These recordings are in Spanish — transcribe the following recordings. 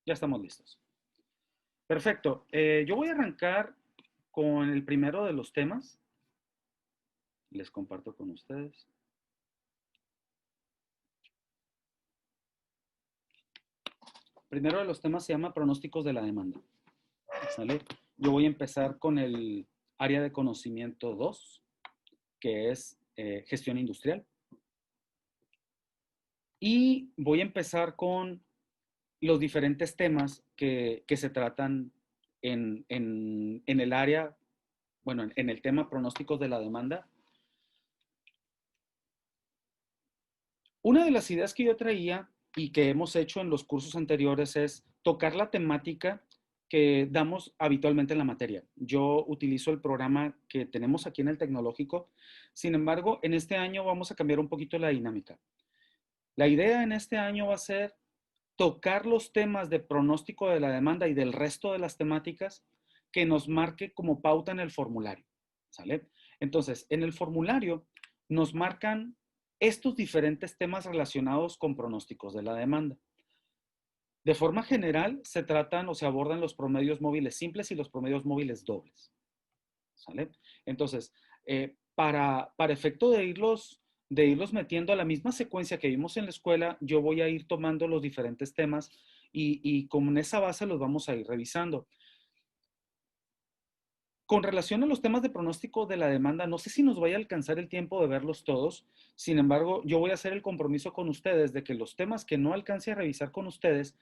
Ya estamos listos. Perfecto. Yo voy a arrancar con el primero de los temas. Les comparto con ustedes. Primero de los temas se llama pronósticos de la demanda. ¿Sale? Yo voy a empezar con el área de conocimiento 2, que es gestión industrial. Y voy a empezar con los diferentes temas que se tratan en el área, bueno, en el tema pronósticos de la demanda. Una de las ideas que yo traía y que hemos hecho en los cursos anteriores es tocar la temática que damos habitualmente en la materia. Yo utilizo el programa que tenemos aquí en el tecnológico. Sin embargo, en este año vamos a cambiar un poquito la dinámica. La idea en este año va a ser tocar los temas de pronóstico de la demanda y del resto de las temáticas que nos marque como pauta en el formulario. ¿Sale? Entonces, en el formulario nos marcan estos diferentes temas relacionados con pronósticos de la demanda. De forma general, se tratan o se abordan los promedios móviles simples y los promedios móviles dobles. ¿Sale? Entonces, para efecto de irlos metiendo a la misma secuencia que vimos en la escuela, yo voy a ir tomando los diferentes temas y con esa base los vamos a ir revisando. Con relación a los temas de pronóstico de la demanda, no sé si nos vaya a alcanzar el tiempo de verlos todos. Sin embargo, yo voy a hacer el compromiso con ustedes de que los temas que no alcance a revisar con ustedes,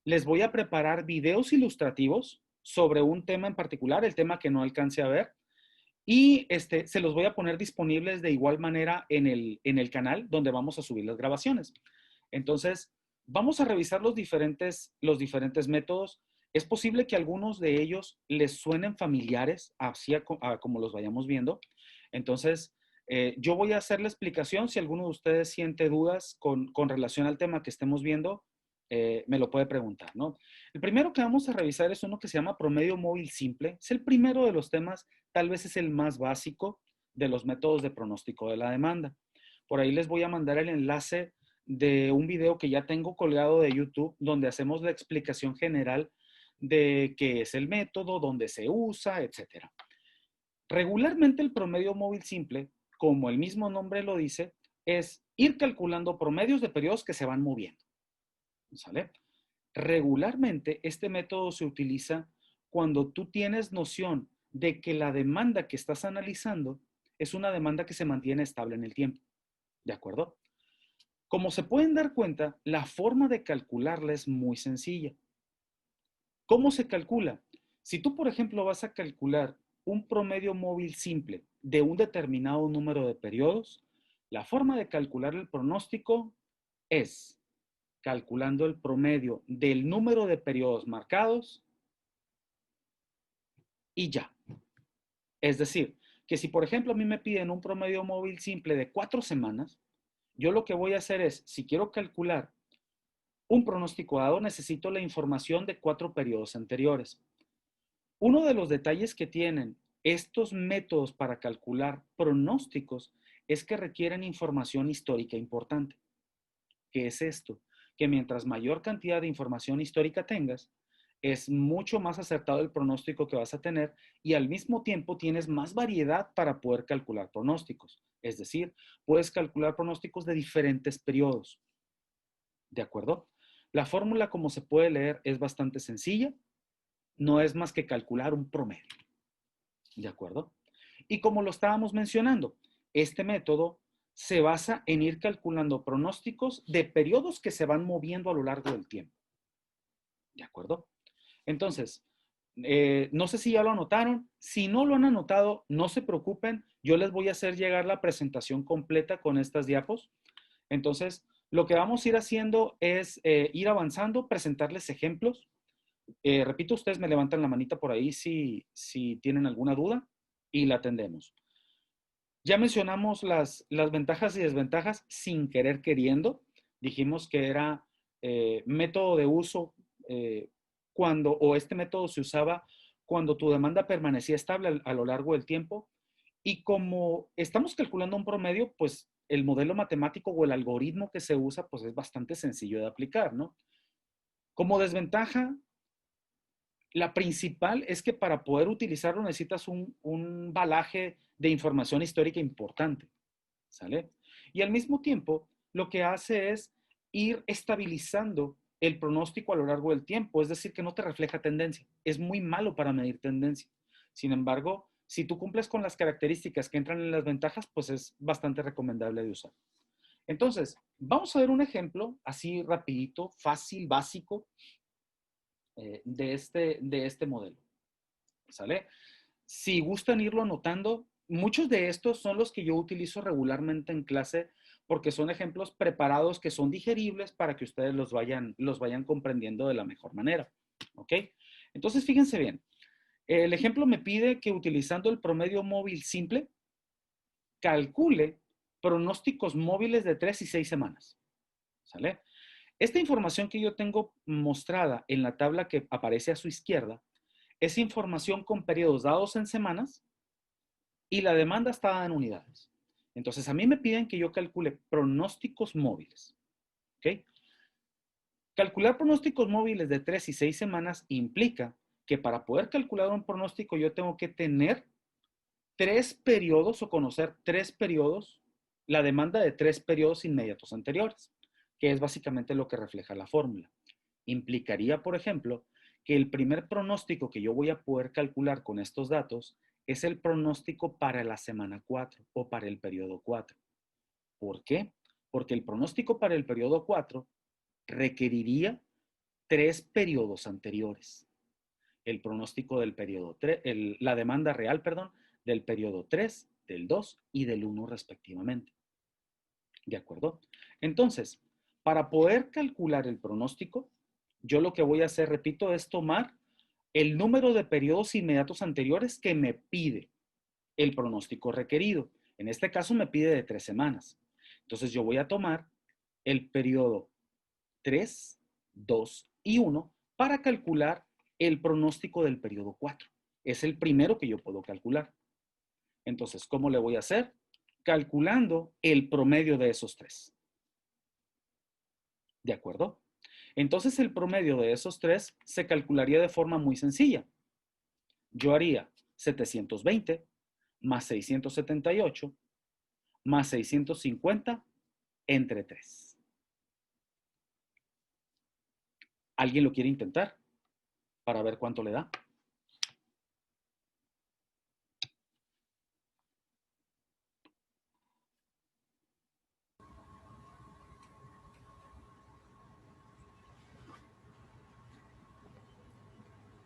les voy a preparar videos ilustrativos sobre un tema en particular, el tema que no alcance a ver, y se los voy a poner disponibles de igual manera en el canal donde vamos a subir las grabaciones. Entonces, vamos a revisar los diferentes métodos. Es posible que algunos de ellos les suenen familiares, así a como los vayamos viendo. Entonces, yo voy a hacer la explicación. Si alguno de ustedes siente dudas con relación al tema que estemos viendo, me lo puede preguntar, ¿no? El primero que vamos a revisar es uno que se llama promedio móvil simple. Es el primero de los temas, tal vez es el más básico de los métodos de pronóstico de la demanda. Por ahí les voy a mandar el enlace de un video que ya tengo colgado de YouTube, donde hacemos la explicación general de qué es el método, dónde se usa, etcétera. Regularmente el promedio móvil simple, como el mismo nombre lo dice, es ir calculando promedios de periodos que se van moviendo. ¿Sale? Regularmente este método se utiliza cuando tú tienes noción de que la demanda que estás analizando es una demanda que se mantiene estable en el tiempo. ¿De acuerdo? Como se pueden dar cuenta, la forma de calcularla es muy sencilla. ¿Cómo se calcula? Si tú, por ejemplo, vas a calcular un promedio móvil simple de un determinado número de periodos, la forma de calcular el pronóstico es calculando el promedio del número de periodos marcados y ya. Es decir, que si por ejemplo a mí me piden un promedio móvil simple de 4 semanas, yo lo que voy a hacer es, si quiero calcular un pronóstico dado, necesito la información de 4 periodos anteriores. Uno de los detalles que tienen estos métodos para calcular pronósticos es que requieren información histórica importante. ¿Qué es esto? Que mientras mayor cantidad de información histórica tengas, es mucho más acertado el pronóstico que vas a tener y al mismo tiempo tienes más variedad para poder calcular pronósticos. Es decir, puedes calcular pronósticos de diferentes periodos. ¿De acuerdo? La fórmula, como se puede leer, es bastante sencilla. No es más que calcular un promedio. ¿De acuerdo? Y como lo estábamos mencionando, este método se basa en ir calculando pronósticos de periodos que se van moviendo a lo largo del tiempo. ¿De acuerdo? Entonces, no sé si ya lo anotaron. Si no lo han anotado, no se preocupen. Yo les voy a hacer llegar la presentación completa con estas diapos. Entonces, lo que vamos a ir haciendo es ir avanzando, presentarles ejemplos. Repito, ustedes me levantan la manita por ahí si tienen alguna duda y la atendemos. Ya mencionamos las ventajas y desventajas sin querer queriendo. Dijimos que era método de uso cuando, o este método se usaba cuando tu demanda permanecía estable a lo largo del tiempo. Y como estamos calculando un promedio, pues el modelo matemático o el algoritmo que se usa, pues es bastante sencillo de aplicar, ¿no? Como desventaja, la principal es que para poder utilizarlo necesitas un balaje de información histórica importante, ¿sale? Y al mismo tiempo, lo que hace es ir estabilizando el pronóstico a lo largo del tiempo, es decir, que no te refleja tendencia. Es muy malo para medir tendencia. Sin embargo, si tú cumples con las características que entran en las ventajas, pues es bastante recomendable de usar. Entonces, vamos a ver un ejemplo así rapidito, fácil, básico, de este modelo. ¿Sale? Si gustan irlo anotando, muchos de estos son los que yo utilizo regularmente en clase porque son ejemplos preparados que son digeribles para que ustedes los vayan comprendiendo de la mejor manera. ¿Ok? Entonces, fíjense bien. El ejemplo me pide que utilizando el promedio móvil simple, calcule pronósticos móviles de 3 y 6 semanas. ¿Sale? Esta información que yo tengo mostrada en la tabla que aparece a su izquierda es información con periodos dados en semanas y la demanda está dada en unidades. Entonces, a mí me piden que yo calcule pronósticos móviles. ¿Ok? Calcular pronósticos móviles de 3 y 6 semanas implica que para poder calcular un pronóstico yo tengo que tener 3 periodos o conocer 3 periodos, la demanda de 3 periodos inmediatos anteriores, que es básicamente lo que refleja la fórmula. Implicaría, por ejemplo, que el primer pronóstico que yo voy a poder calcular con estos datos es el pronóstico para la semana 4 o para el periodo 4. ¿Por qué? Porque el pronóstico para el periodo 4 requeriría 3 periodos anteriores. El pronóstico del periodo 3, la demanda real, perdón, del periodo 3, del 2 y del 1 respectivamente. ¿De acuerdo? Entonces, para poder calcular el pronóstico, yo lo que voy a hacer, repito, es tomar el número de periodos inmediatos anteriores que me pide el pronóstico requerido. En este caso me pide de 3 semanas. Entonces yo voy a tomar el periodo 3, 2 y 1 para calcular el pronóstico del periodo 4. Es el primero que yo puedo calcular. Entonces, ¿cómo le voy a hacer? Calculando el promedio de esos 3. ¿De acuerdo? Entonces el promedio de esos 3 se calcularía de forma muy sencilla. Yo haría 720 más 678 más 650 entre 3. ¿Alguien lo quiere intentar para ver cuánto le da?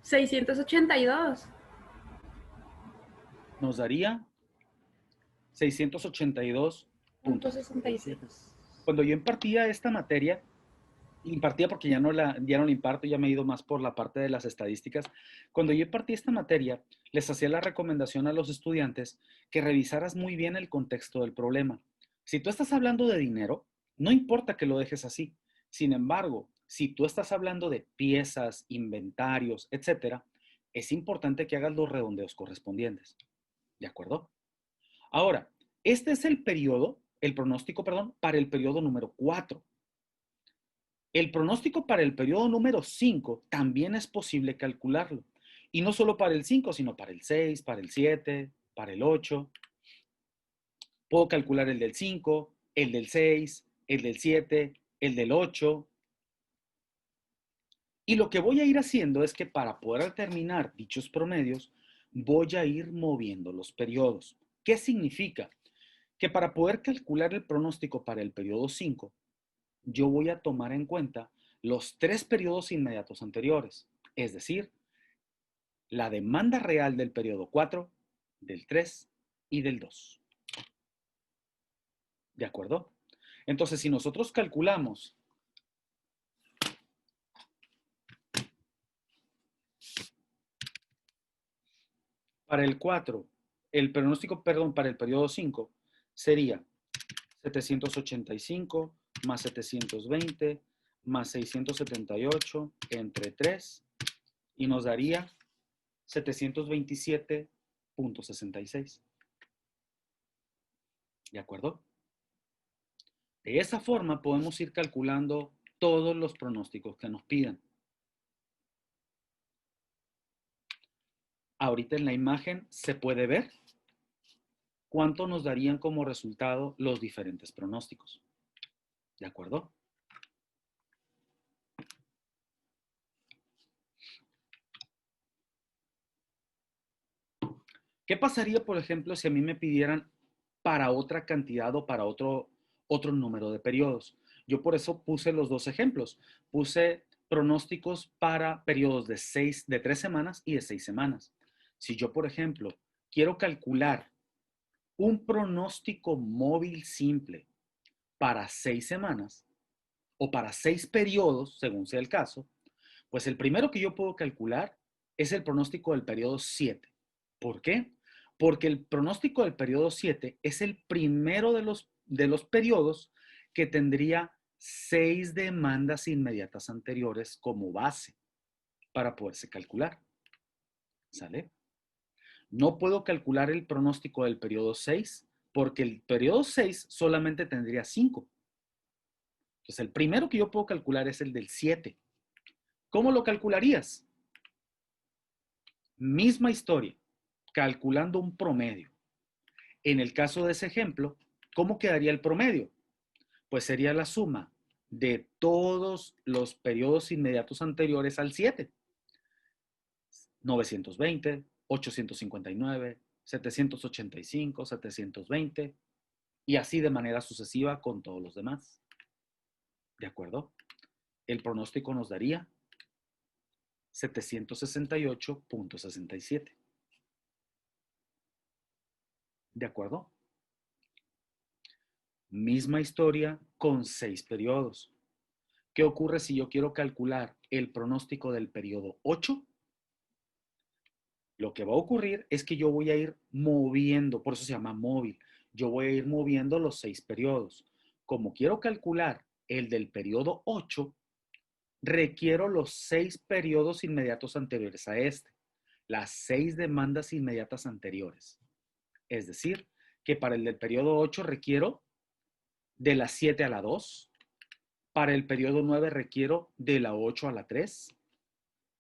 $682. Nos daría 682.67. 66. Cuando yo impartía esta materia, impartía porque ya no la imparto, ya me he ido más por la parte de las estadísticas. Cuando yo impartí esta materia, les hacía la recomendación a los estudiantes que revisaras muy bien el contexto del problema. Si tú estás hablando de dinero, no importa que lo dejes así. Sin embargo, si tú estás hablando de piezas, inventarios, etcétera, es importante que hagas los redondeos correspondientes. ¿De acuerdo? Ahora, este es el periodo, el pronóstico, perdón, para el periodo número 4. El pronóstico para el periodo número 5 también es posible calcularlo. Y no solo para el 5, sino para el 6, para el 7, para el 8. Puedo calcular el del 5, el del 6, el del 7, el del 8. Y lo que voy a ir haciendo es que para poder determinar dichos promedios, voy a ir moviendo los periodos. ¿Qué significa? Que para poder calcular el pronóstico para el periodo 5, yo voy a tomar en cuenta los 3 periodos inmediatos anteriores, es decir, la demanda real del periodo 4, del 3 y del 2. ¿De acuerdo? Entonces, si nosotros calculamos para el 4, el pronóstico, perdón, para el periodo 5 sería 785 más 720 más 678 entre 3 y nos daría 727.66. ¿De acuerdo? De esa forma podemos ir calculando todos los pronósticos que nos pidan. ahorita en la imagen se puede ver cuánto nos darían como resultado los diferentes pronósticos. ¿De acuerdo? ¿Qué pasaría, por ejemplo, si a mí me pidieran para otra cantidad o para otro número de periodos? Yo por eso puse los dos ejemplos. Puse pronósticos para periodos de 3 semanas y de 6 semanas. Si yo, por ejemplo, quiero calcular un pronóstico móvil simple para 6 semanas o para 6 periodos, según sea el caso, pues el primero que yo puedo calcular es el pronóstico del periodo 7. ¿Por qué? Porque el pronóstico del periodo 7 es el primero de los periodos que tendría 6 demandas inmediatas anteriores como base para poderse calcular. ¿Sale? No puedo calcular el pronóstico del periodo 6 porque el periodo 6 solamente tendría 5. Entonces, el primero que yo puedo calcular es el del 7. ¿Cómo lo calcularías? Misma historia, calculando un promedio. En el caso de ese ejemplo, ¿cómo quedaría el promedio? Pues sería la suma de todos los periodos inmediatos anteriores al 7. 920, 859, 785, 720 y así de manera sucesiva con todos los demás. ¿De acuerdo? El pronóstico nos daría 768.67. ¿De acuerdo? Misma historia con 6 periodos. ¿Qué ocurre si yo quiero calcular el pronóstico del periodo 8? Lo que va a ocurrir es que yo voy a ir moviendo, por eso se llama móvil, yo voy a ir moviendo los 6 periodos. Como quiero calcular el del periodo 8, requiero los 6 periodos inmediatos anteriores a este, las 6 demandas inmediatas anteriores. Es decir, que para el del periodo 8 requiero de la 7 a la 2, para el periodo 9 requiero de la 8 a la 3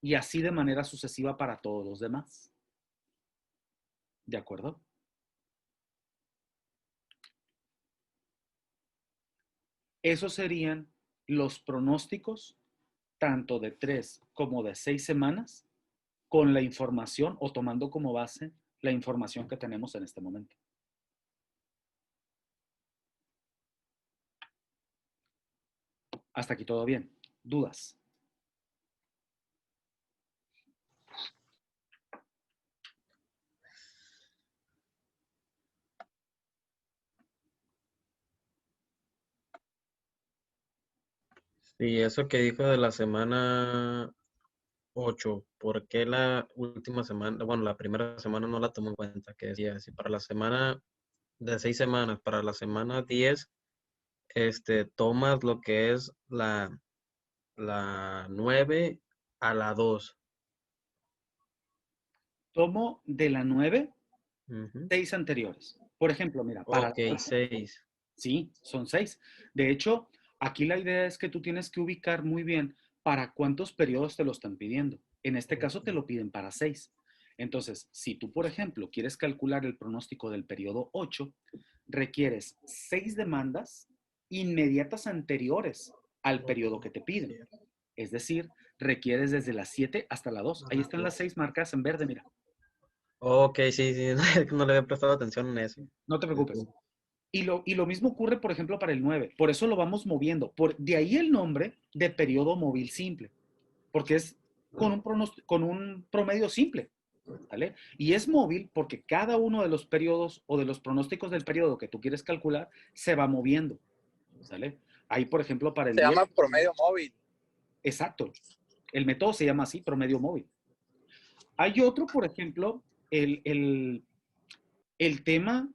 y así de manera sucesiva para todos los demás. ¿De acuerdo? Esos serían los pronósticos tanto de 3 como de 6 semanas con la información o tomando como base la información que tenemos en este momento. Hasta aquí todo bien. ¿Dudas? Sí, eso que dijo de la semana 8, ¿por qué la última semana, bueno, la primera semana no la tomó en cuenta? Que decía, si para la semana de 6 semanas, para la semana 10, tomas lo que es la 9 a la 2. Tomo de la 9, Ujú. 6 anteriores. Por ejemplo, mira, para Ok, la 8, 6. sí, son 6. De hecho, aquí la idea es que tú tienes que ubicar muy bien para cuántos periodos te lo están pidiendo. En este caso te lo piden para 6. Entonces, si tú, por ejemplo, quieres calcular el pronóstico del periodo 8, requieres 6 demandas inmediatas anteriores al periodo que te piden. Es decir, requieres desde las 7 hasta la 2. Ahí están las 6 marcadas en verde, mira. Ok, sí, sí, no le había prestado atención en eso. No te preocupes. Disculpa. Y lo mismo ocurre, por ejemplo, para el 9. Por eso lo vamos moviendo. De ahí el nombre de periodo móvil simple, porque es con un promedio simple. ¿Vale? Y es móvil porque cada uno de los periodos o de los pronósticos del periodo que tú quieres calcular se va moviendo. ¿Sale? Ahí, por ejemplo, para el Se 10. llama promedio móvil. Exacto. El método se llama así, promedio móvil. Hay otro, por ejemplo, el tema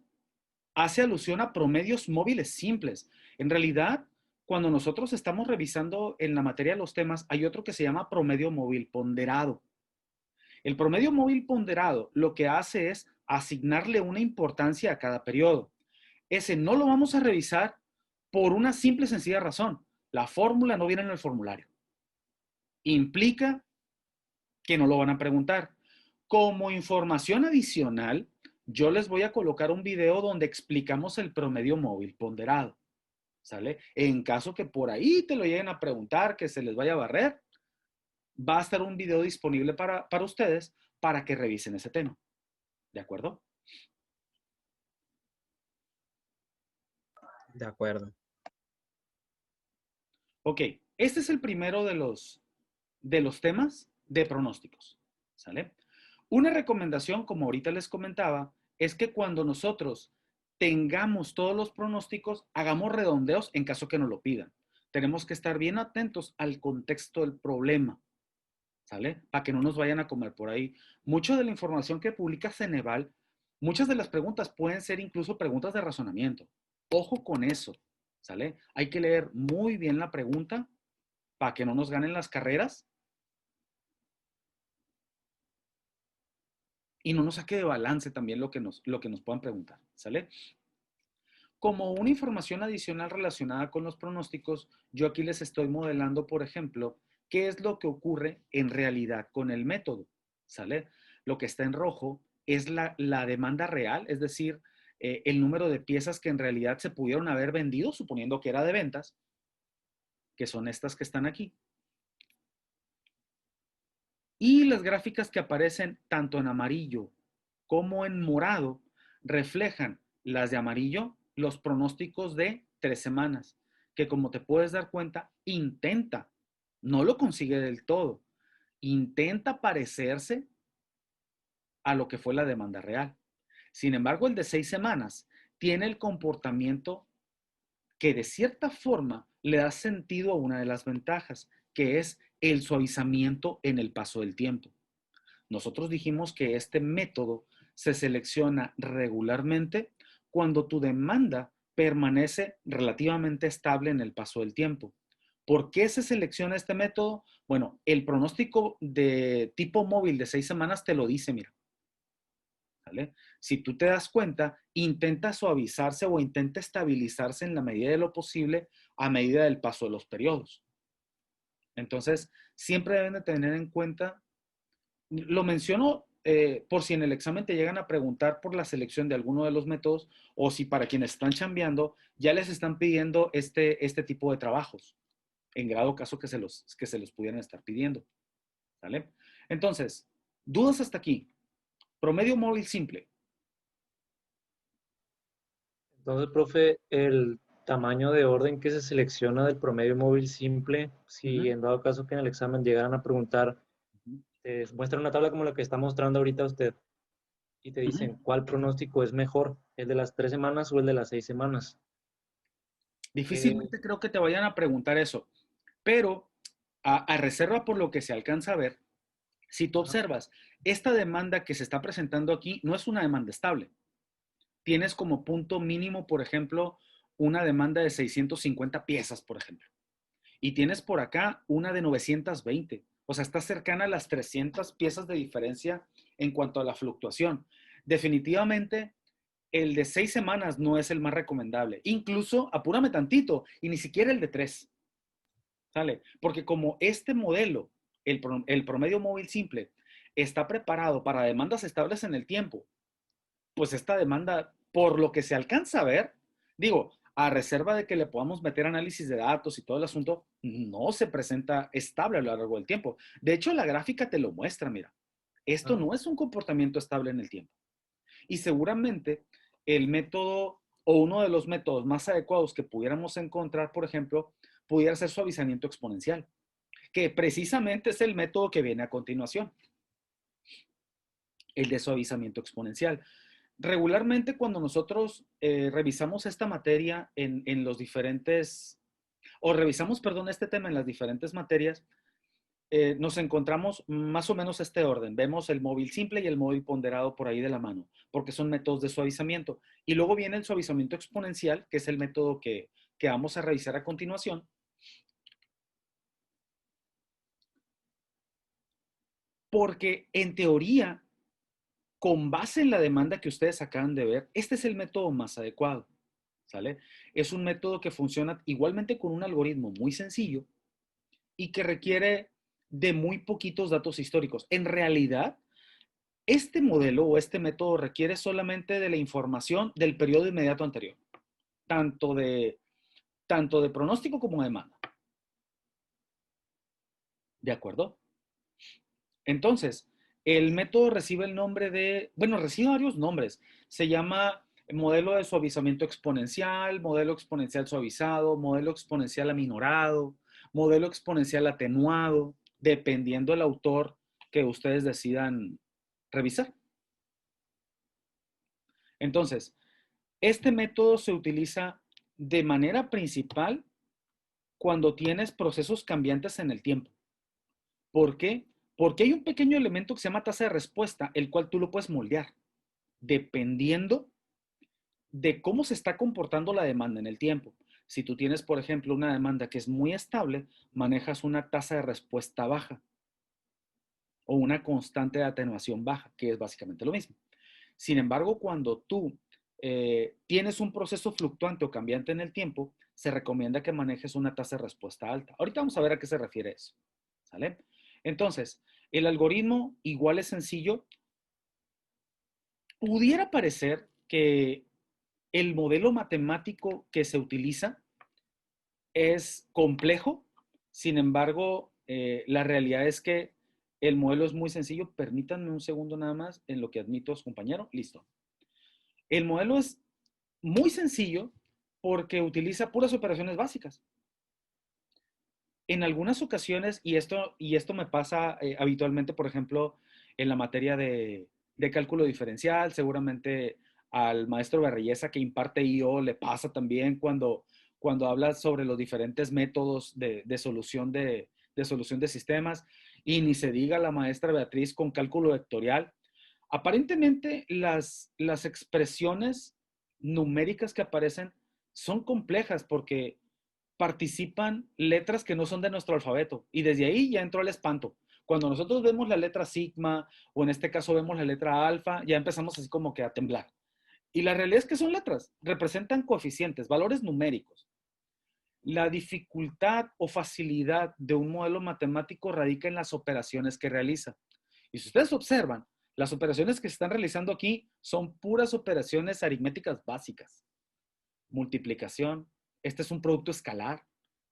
hace alusión a promedios móviles simples. En realidad, cuando nosotros estamos revisando en la materia de los temas, hay otro que se llama promedio móvil ponderado. El promedio móvil ponderado lo que hace es asignarle una importancia a cada periodo. Ese no lo vamos a revisar por una simple y sencilla razón. La fórmula no viene en el formulario. Implica que no lo van a preguntar. Como información adicional, yo les voy a colocar un video donde explicamos el promedio móvil ponderado, ¿sale? En caso que por ahí te lo lleguen a preguntar, que se les vaya a barrer, va a estar un video disponible para ustedes para que revisen ese tema, ¿de acuerdo? De acuerdo. Ok, este es el primero de los temas de pronósticos, ¿sale? Una recomendación, como ahorita les comentaba, es que cuando nosotros tengamos todos los pronósticos, hagamos redondeos en caso que nos lo pidan. Tenemos que estar bien atentos al contexto del problema, ¿sale? Para que no nos vayan a comer por ahí. Mucha de la información que publica Ceneval, muchas de las preguntas pueden ser incluso preguntas de razonamiento. Ojo con eso, ¿sale? Hay que leer muy bien la pregunta para que no nos ganen las carreras y no nos saque de balance también lo que nos puedan preguntar, ¿sale? Como una información adicional relacionada con los pronósticos, yo aquí les estoy modelando, por ejemplo, qué es lo que ocurre en realidad con el método, ¿sale? Lo que está en rojo es la demanda real, es decir, el número de piezas que en realidad se pudieron haber vendido, suponiendo que era de ventas, que son estas que están aquí. Y las gráficas que aparecen tanto en amarillo como en morado reflejan las de amarillo, los pronósticos de 3 semanas, que como te puedes dar cuenta, intenta, no lo consigue del todo, intenta parecerse a lo que fue la demanda real. Sin embargo, el de 6 semanas tiene el comportamiento que de cierta forma le da sentido a una de las ventajas, que es el suavizamiento en el paso del tiempo. Nosotros dijimos que este método se selecciona regularmente cuando tu demanda permanece relativamente estable en el paso del tiempo. ¿Por qué se selecciona este método? Bueno, el pronóstico de tipo móvil de 6 semanas te lo dice, mira. ¿Vale? Si tú te das cuenta, intenta suavizarse o intenta estabilizarse en la medida de lo posible a medida del paso de los periodos. Entonces, siempre deben de tener en cuenta, lo menciono por si en el examen te llegan a preguntar por la selección de alguno de los métodos o si para quienes están chambeando ya les están pidiendo este tipo de trabajos, en grado caso que se los pudieran estar pidiendo. ¿Vale? Entonces, dudas hasta aquí. Promedio móvil simple. Entonces, profe, el tamaño de orden que se selecciona del promedio móvil simple, si Ujú, en dado caso que en el examen llegaran a preguntar, ujú, te muestran una tabla como la que está mostrando ahorita usted y te ujú. dicen cuál pronóstico es mejor, el de las 3 semanas o el de las 6 semanas. Eh, Difícilmente creo que te vayan a preguntar eso, pero a reserva por lo que se alcanza a ver, si tú ajá, observas, esta demanda que se está presentando aquí no es una demanda estable. Tienes como punto mínimo, por ejemplo, una demanda de 650 piezas, por ejemplo. Y tienes por acá una de 920. O sea, está cercana a las 300 piezas de diferencia en cuanto a la fluctuación. Definitivamente, el de 6 semanas no es el más recomendable. Incluso, apúrame tantito, y ni siquiera el de 3. ¿Sale? Porque como este modelo, el promedio móvil simple, está preparado para demandas estables en el tiempo, pues esta demanda, por lo que se alcanza a ver, digo, a reserva de que le podamos meter análisis de datos y todo el asunto, no se presenta estable a lo largo del tiempo. De hecho, la gráfica te lo muestra, mira. Esto ajá. no es un comportamiento estable en el tiempo. Y seguramente el método o uno de los métodos más adecuados que pudiéramos encontrar, por ejemplo, pudiera ser suavizamiento exponencial, que precisamente es el método que viene a continuación, el de suavizamiento exponencial. Regularmente cuando nosotros revisamos esta materia en los diferentes, o revisamos, perdón, este tema en las diferentes materias, nos encontramos más o menos este orden. Vemos el móvil simple y el móvil ponderado por ahí de la mano, porque son métodos de suavizamiento. Y luego viene el suavizamiento exponencial, que es el método que vamos a revisar a continuación, porque en teoría, con base en la demanda que ustedes acaban de ver, este es el método más adecuado. ¿Sale? Es un método que funciona igualmente con un algoritmo muy sencillo y que requiere de muy poquitos datos históricos. En realidad, Este modelo o este método requiere solamente de la información del periodo inmediato anterior, tanto de, tanto de pronóstico como de demanda. ¿De acuerdo? Entonces, el método recibe el nombre de, bueno, recibe varios nombres. Se llama modelo de suavizamiento exponencial, modelo exponencial suavizado, modelo exponencial aminorado, modelo exponencial atenuado, dependiendo del autor que ustedes decidan revisar. Entonces, este método se utiliza de manera principal cuando tienes procesos cambiantes en el tiempo. ¿Por qué? Porque hay un pequeño elemento que se llama tasa de respuesta, el cual tú lo puedes moldear, dependiendo de cómo se está comportando la demanda en el tiempo. Si tú tienes, por ejemplo, una demanda que es muy estable, manejas una tasa de respuesta baja o una constante de atenuación baja, que es básicamente lo mismo. Sin embargo, cuando tú tienes un proceso fluctuante o cambiante en el tiempo, se recomienda que manejes una tasa de respuesta alta. Ahorita vamos a ver a qué se refiere eso. ¿Sale? Entonces, el algoritmo igual es sencillo. Pudiera parecer que el modelo matemático que se utiliza es complejo, sin embargo, la realidad es que el modelo es muy sencillo. Permítanme un segundo nada más en lo que admito a su compañero. Listo. El modelo es muy sencillo porque utiliza puras operaciones básicas. En algunas ocasiones, y esto me pasa habitualmente, por ejemplo, en la materia de cálculo diferencial, seguramente al maestro Berreyesa que imparte IO le pasa también cuando habla sobre los diferentes métodos de solución de solución de sistemas, y ni se diga la maestra Beatriz con cálculo vectorial. Aparentemente, las expresiones numéricas que aparecen son complejas porque participan letras que no son de nuestro alfabeto y desde ahí ya entró el espanto. Cuando nosotros vemos la letra sigma o en este caso vemos la letra alfa, ya empezamos así como que a temblar. Y la realidad es que son letras, representan coeficientes, valores numéricos. La dificultad o facilidad de un modelo matemático radica en las operaciones que realiza. Y si ustedes observan, las operaciones que se están realizando aquí son puras operaciones aritméticas básicas. Multiplicación, este es un producto escalar,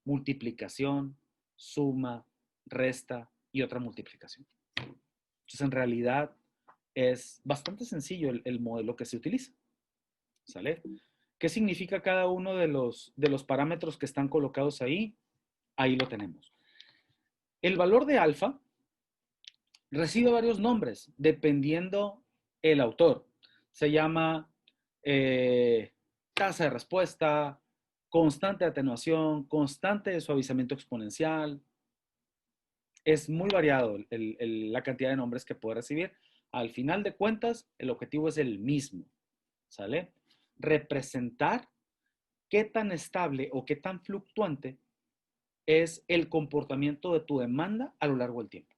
multiplicación, suma, resta y otra multiplicación. Entonces, en realidad es bastante sencillo el modelo que se utiliza. ¿Sale? ¿Qué significa cada uno de los parámetros que están colocados ahí? Ahí lo tenemos. El valor de alfa recibe varios nombres dependiendo el autor. Se llama tasa de respuesta, constante de atenuación, constante de suavizamiento exponencial. Es muy variado la cantidad de nombres que puede recibir. Al final de cuentas, el objetivo es el mismo. ¿Sale? Representar qué tan estable o qué tan fluctuante es el comportamiento de tu demanda a lo largo del tiempo.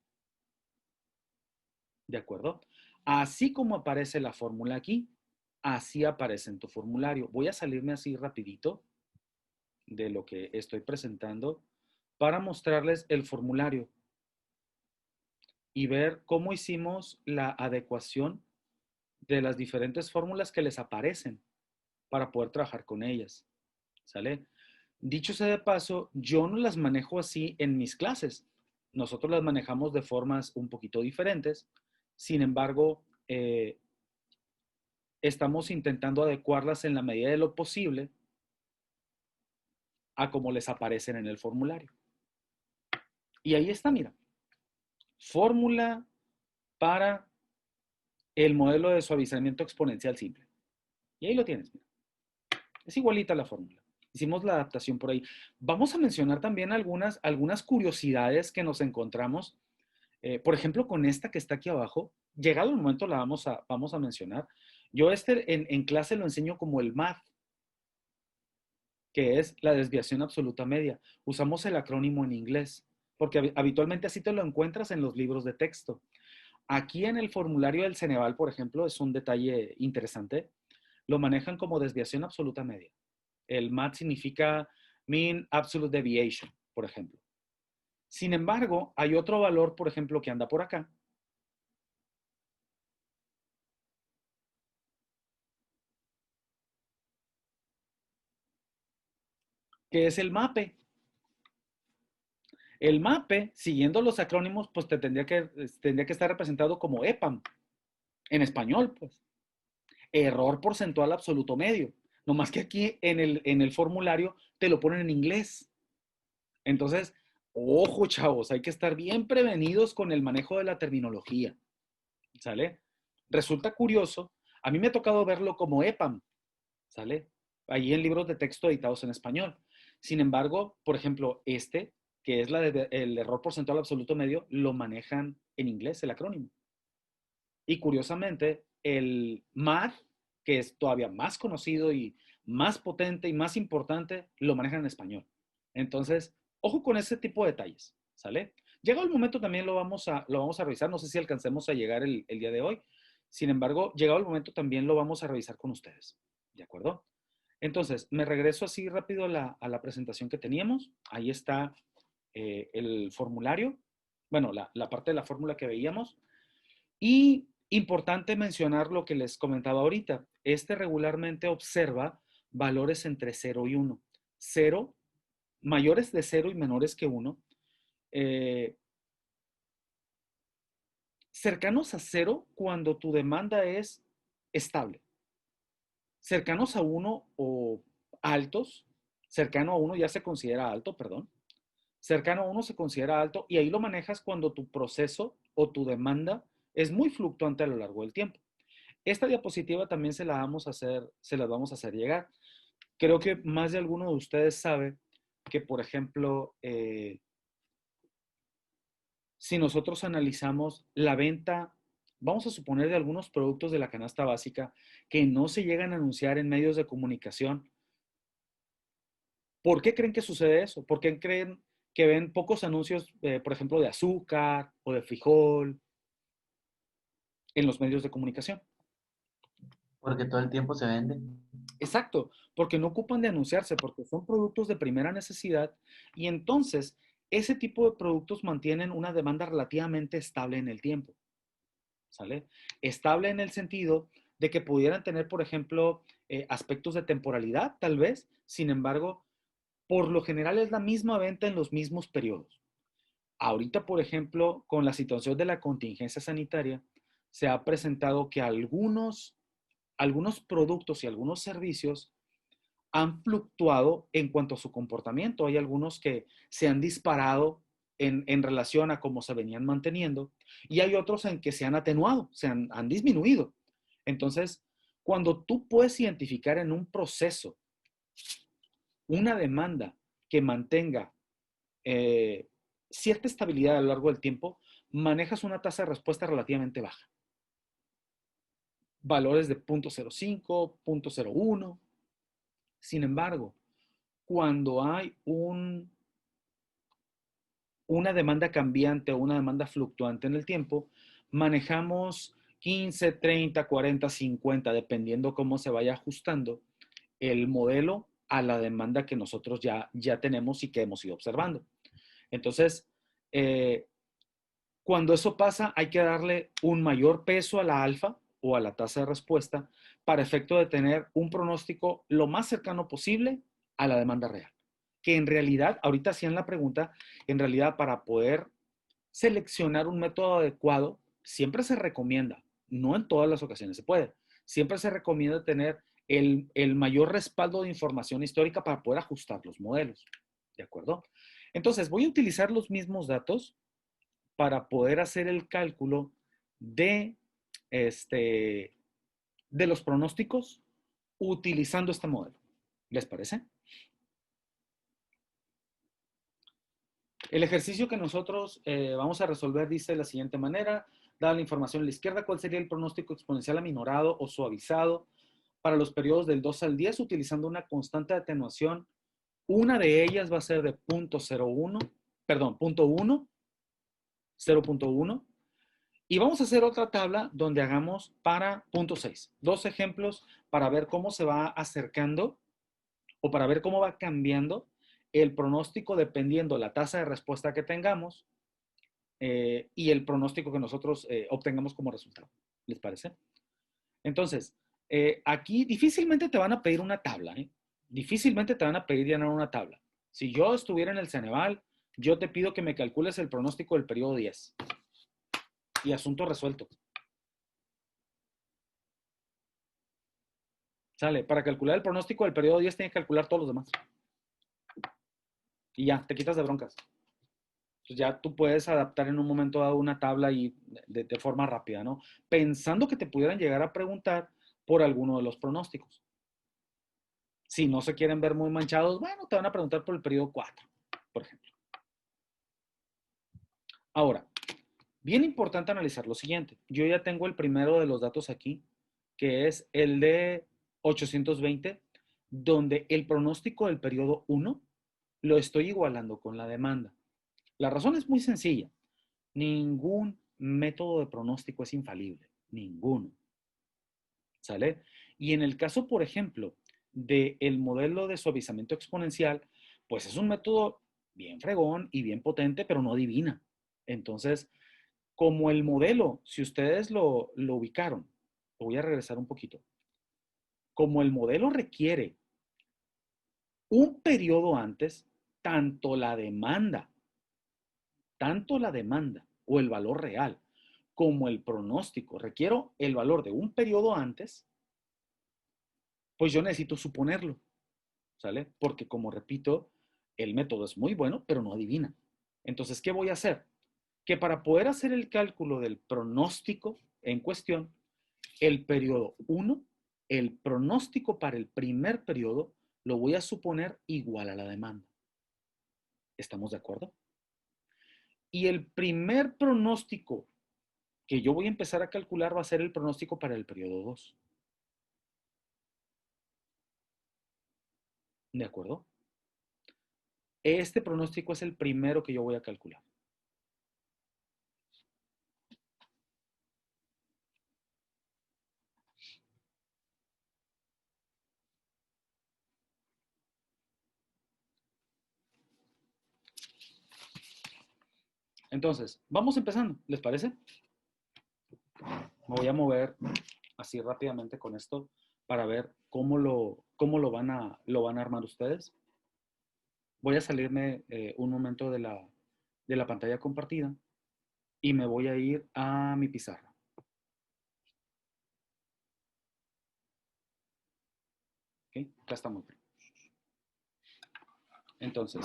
¿De acuerdo? Así como aparece la fórmula aquí, así aparece en tu formulario. Voy a salirme así rapidito de lo que estoy presentando para mostrarles el formulario y ver cómo hicimos la adecuación de las diferentes fórmulas que les aparecen para poder trabajar con ellas. ¿Sale? Dicho sea de paso, yo no las manejo así en mis clases. Nosotros las manejamos de formas un poquito diferentes. Sin embargo, estamos intentando adecuarlas en la medida de lo posible a como les aparecen en el formulario. Y ahí está, mira. Fórmula para el modelo de suavizamiento exponencial simple. Y ahí lo tienes, mira. Es igualita la fórmula. Hicimos la adaptación por ahí. Vamos a mencionar también algunas curiosidades que nos encontramos. Por ejemplo, con esta que está aquí abajo, llegado el momento la vamos a mencionar. Yo en clase lo enseño como el MAD, que es la desviación absoluta media. Usamos el acrónimo en inglés, porque habitualmente así te lo encuentras en los libros de texto. Aquí en el formulario del Ceneval, por ejemplo, es un detalle interesante. Lo manejan como desviación absoluta media. El MAD significa Mean Absolute Deviation, por ejemplo. Sin embargo, hay otro valor, por ejemplo, que anda por acá, que es el MAPE. El MAPE, siguiendo los acrónimos, pues tendría que estar representado como EPAM, en español, pues. Error porcentual absoluto medio. No más que aquí en el formulario te lo ponen en inglés. Entonces, ojo, chavos, hay que estar bien prevenidos con el manejo de la terminología. ¿Sale? Resulta curioso, a mí me ha tocado verlo como EPAM, ¿sale? Ahí en libros de texto editados en español. Sin embargo, por ejemplo, que es el error porcentual absoluto medio, lo manejan en inglés, el acrónimo. Y curiosamente, el MAD, que es todavía más conocido y más potente y más importante, lo manejan en español. Entonces, ojo con ese tipo de detalles, ¿sale? Llegado el momento también lo vamos a revisar, no sé si alcancemos a llegar el día de hoy. Sin embargo, llegado el momento también lo vamos a revisar con ustedes, ¿de acuerdo? Entonces, me regreso así rápido a la presentación que teníamos. Ahí está el formulario, bueno, la parte de la fórmula que veíamos. Y importante mencionar lo que les comentaba ahorita. Regularmente observa valores entre 0 y 1. 0, mayores de 0 y menores que 1. Cercanos a 0 cuando tu demanda es estable. Cercanos a 1 o altos. Cercano a 1 ya se considera alto, perdón. Cercano a 1 se considera alto y ahí lo manejas cuando tu proceso o tu demanda es muy fluctuante a lo largo del tiempo. Esta diapositiva también se las vamos a hacer llegar. Creo que más de alguno de ustedes sabe que, por ejemplo, si nosotros analizamos la venta, vamos a suponer de algunos productos de la canasta básica que no se llegan a anunciar en medios de comunicación, ¿por qué creen que sucede eso? ¿Por qué creen que ven pocos anuncios, por ejemplo, de azúcar o de frijol en los medios de comunicación? Porque todo el tiempo se vende. Exacto, porque no ocupan de anunciarse, porque son productos de primera necesidad y entonces ese tipo de productos mantienen una demanda relativamente estable en el tiempo, ¿sale? Estable en el sentido de que pudieran tener, por ejemplo, aspectos de temporalidad, tal vez, sin embargo, por lo general es la misma venta en los mismos periodos. Ahorita, por ejemplo, con la situación de la contingencia sanitaria, se ha presentado que algunos productos y algunos servicios han fluctuado en cuanto a su comportamiento. Hay algunos que se han disparado en relación a cómo se venían manteniendo y hay otros en que se han atenuado, han disminuido. Entonces, cuando tú puedes identificar en un proceso una demanda que mantenga cierta estabilidad a lo largo del tiempo, manejas una tasa de respuesta relativamente baja. Valores de 0.05, 0.01. Sin embargo, cuando hay una demanda cambiante o una demanda fluctuante en el tiempo, manejamos 15, 30, 40, 50, dependiendo cómo se vaya ajustando el modelo a la demanda que nosotros ya tenemos y que hemos ido observando. Entonces, cuando eso pasa, hay que darle un mayor peso a la alfa o a la tasa de respuesta para efecto de tener un pronóstico lo más cercano posible a la demanda real. Que en realidad, ahorita hacían la pregunta, en realidad para poder seleccionar un método adecuado, siempre se recomienda, no en todas las ocasiones se puede, siempre se recomienda tener el mayor respaldo de información histórica para poder ajustar los modelos. ¿De acuerdo? Entonces, voy a utilizar los mismos datos para poder hacer el cálculo de, de los pronósticos utilizando este modelo. ¿Les parece? El ejercicio que nosotros vamos a resolver dice de la siguiente manera. Dada la información a la izquierda, ¿cuál sería el pronóstico exponencial aminorado o suavizado para los periodos del 2 al 10 utilizando una constante de atenuación? Una de ellas va a ser de 0.1, 0.1. Y vamos a hacer otra tabla donde hagamos para 0.6. Dos ejemplos para ver cómo se va acercando o para ver cómo va cambiando el pronóstico dependiendo la tasa de respuesta que tengamos y el pronóstico que nosotros obtengamos como resultado. ¿Les parece? Entonces, aquí difícilmente te van a pedir una tabla, ¿eh? difícilmente te van a pedir llenar una tabla. Si yo estuviera en el Ceneval, yo te pido que me calcules el pronóstico del periodo 10. Y asunto resuelto. Sale, para calcular el pronóstico del periodo 10 tienes que calcular todos los demás. Y ya, te quitas de broncas. Entonces ya tú puedes adaptar en un momento dado una tabla y de forma rápida, ¿no? Pensando que te pudieran llegar a preguntar por alguno de los pronósticos. Si no se quieren ver muy manchados, bueno, te van a preguntar por el periodo 4, por ejemplo. Ahora, bien importante analizar lo siguiente. Yo ya tengo el primero de los datos aquí, que es el de 820, donde el pronóstico del periodo 1 lo estoy igualando con la demanda. La razón es muy sencilla. Ningún método de pronóstico es infalible. Ninguno. ¿Sale? Y en el caso, por ejemplo, del modelo de suavizamiento exponencial, pues es un método bien fregón y bien potente, pero no adivina. Entonces, como el modelo, si ustedes lo ubicaron, lo voy a regresar un poquito. Como el modelo requiere un periodo antes, tanto la demanda o el valor real, como el pronóstico, requiero el valor de un periodo antes, pues yo necesito suponerlo, ¿sale? Porque como repito, el método es muy bueno, pero no adivina. Entonces, ¿qué voy a hacer? Que para poder hacer el cálculo del pronóstico en cuestión, el periodo 1, el pronóstico para el primer periodo, lo voy a suponer igual a la demanda. ¿Estamos de acuerdo? Y el primer pronóstico que yo voy a empezar a calcular va a ser el pronóstico para el periodo 2. ¿De acuerdo? Este pronóstico es el primero que yo voy a calcular. Entonces, vamos empezando, ¿les parece? Me voy a mover así rápidamente con esto para ver cómo lo van a armar ustedes. Voy a salirme un momento de la pantalla compartida y me voy a ir a mi pizarra. ¿Ok? Acá estamos bien. Entonces,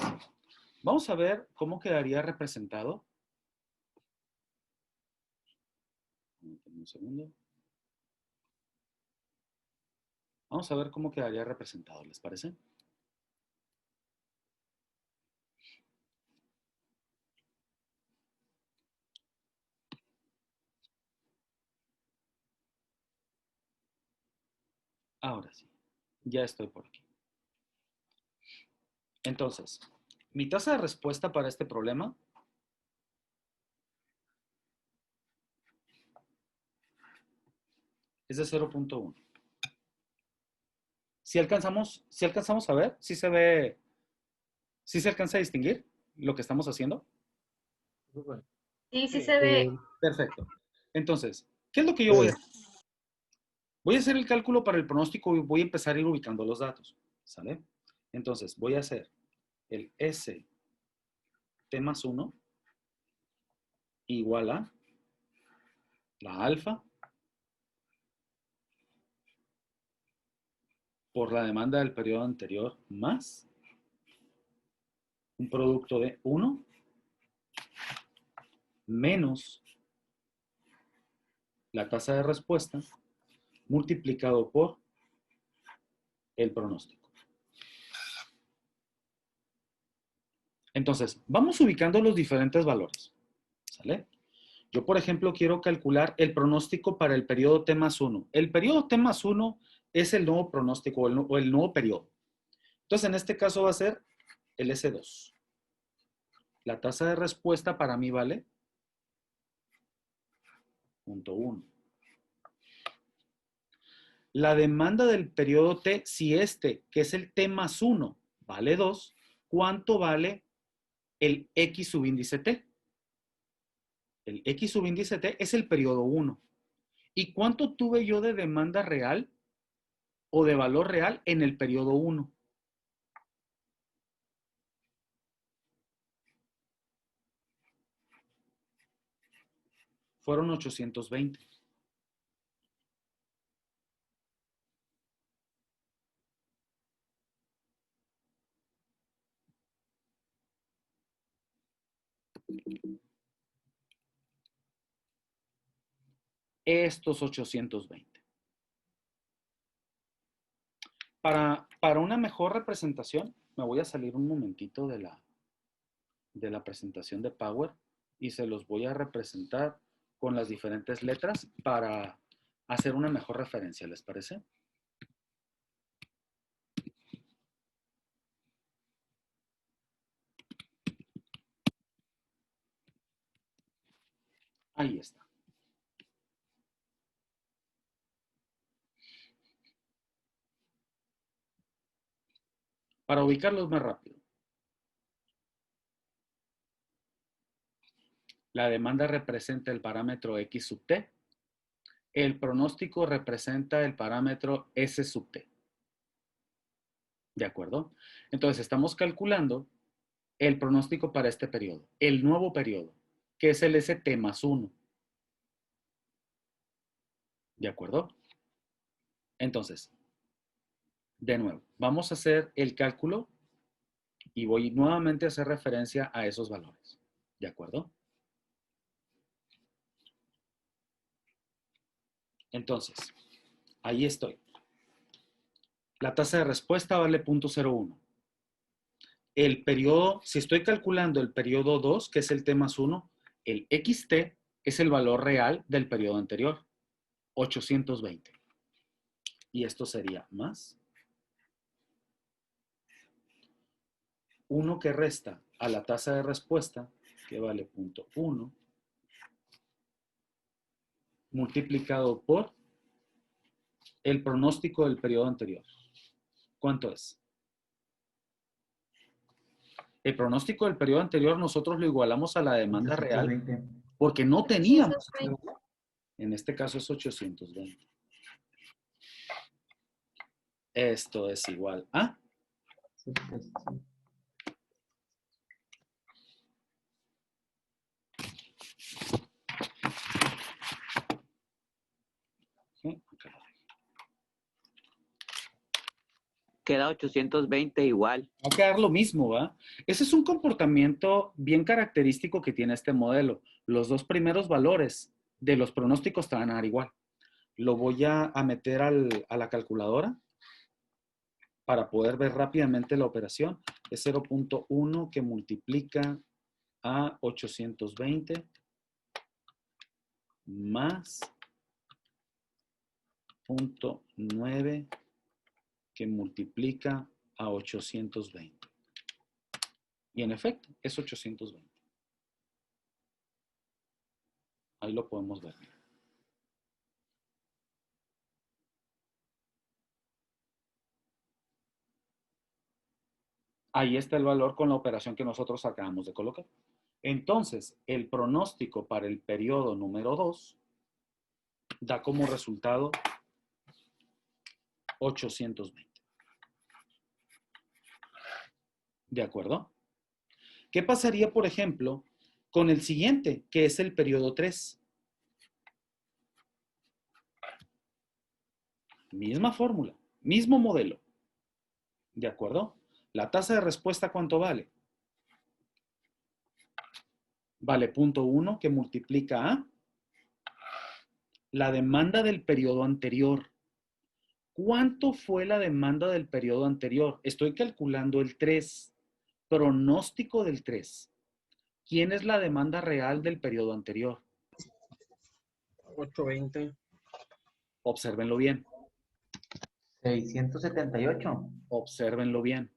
vamos a ver cómo quedaría representado. Un segundo. Vamos a ver cómo quedaría representado, ¿les parece? Ahora sí, ya estoy por aquí. Entonces, mi tasa de respuesta para este problema es de 0.1. Si alcanzamos a ver, si se ve, si se alcanza a distinguir lo que estamos haciendo. Sí, sí se ve. Perfecto. Entonces, ¿qué es lo que yo voy a hacer? Voy a hacer el cálculo para el pronóstico y voy a empezar a ir ubicando los datos. ¿Sale? Entonces, voy a hacer el S T más 1 igual a la alfa por la demanda del periodo anterior más un producto de 1 menos la tasa de respuesta multiplicado por el pronóstico. Entonces, vamos ubicando los diferentes valores. ¿Sale? Yo, por ejemplo, quiero calcular el pronóstico para el periodo T más 1. El periodo T más 1 es el nuevo pronóstico o el nuevo periodo. Entonces, en este caso va a ser el S2. La tasa de respuesta para mí vale 0.1. La demanda del periodo T, si este, que es el T más 1, vale 2, ¿cuánto vale el X subíndice T? El X subíndice T es el periodo 1. ¿Y cuánto tuve yo de demanda real o de valor real en el periodo 1? Fueron 820. Estos 820. Para una mejor representación, me voy a salir un momentito de la presentación de Power y se los voy a representar con las diferentes letras para hacer una mejor referencia, ¿les parece? Ahí está. Para ubicarlos más rápido. La demanda representa el parámetro X sub T. El pronóstico representa el parámetro S sub T. ¿De acuerdo? Entonces, estamos calculando el pronóstico para este periodo, el nuevo periodo, que es el ST más 1. ¿De acuerdo? Entonces, de nuevo, vamos a hacer el cálculo y voy nuevamente a hacer referencia a esos valores. ¿De acuerdo? Entonces, ahí estoy. La tasa de respuesta vale 0.01. El periodo, si estoy calculando el periodo 2, que es el T más 1, el XT es el valor real del periodo anterior, 820. Y esto sería más 1 que resta a la tasa de respuesta, que vale 0.1, multiplicado por el pronóstico del periodo anterior. ¿Cuánto es? El pronóstico del periodo anterior nosotros lo igualamos a la demanda real 820. porque no teníamos. 820. En este caso es 820. Esto es igual a... Queda 820 igual. Va a quedar lo mismo, ¿va? Ese es un comportamiento bien característico que tiene este modelo. Los dos primeros valores de los pronósticos te van a dar igual. Lo voy a meter a la calculadora para poder ver rápidamente la operación. Es 0.1 que multiplica a 820 más 0.9 que multiplica a 820. Y en efecto, es 820. Ahí lo podemos ver. Ahí está el valor con la operación que nosotros acabamos de colocar. Entonces, el pronóstico para el periodo número 2 da como resultado 820. ¿De acuerdo? ¿Qué pasaría, por ejemplo, con el siguiente, que es el periodo 3? Misma fórmula, mismo modelo. ¿De acuerdo? La tasa de respuesta, ¿cuánto vale? Vale 0.1 que multiplica a la demanda del periodo anterior. ¿Cuánto fue la demanda del periodo anterior? Estoy calculando el 3, pronóstico del 3. ¿Quién es la demanda real del periodo anterior? 820. Obsérvenlo bien. 678. Obsérvenlo bien.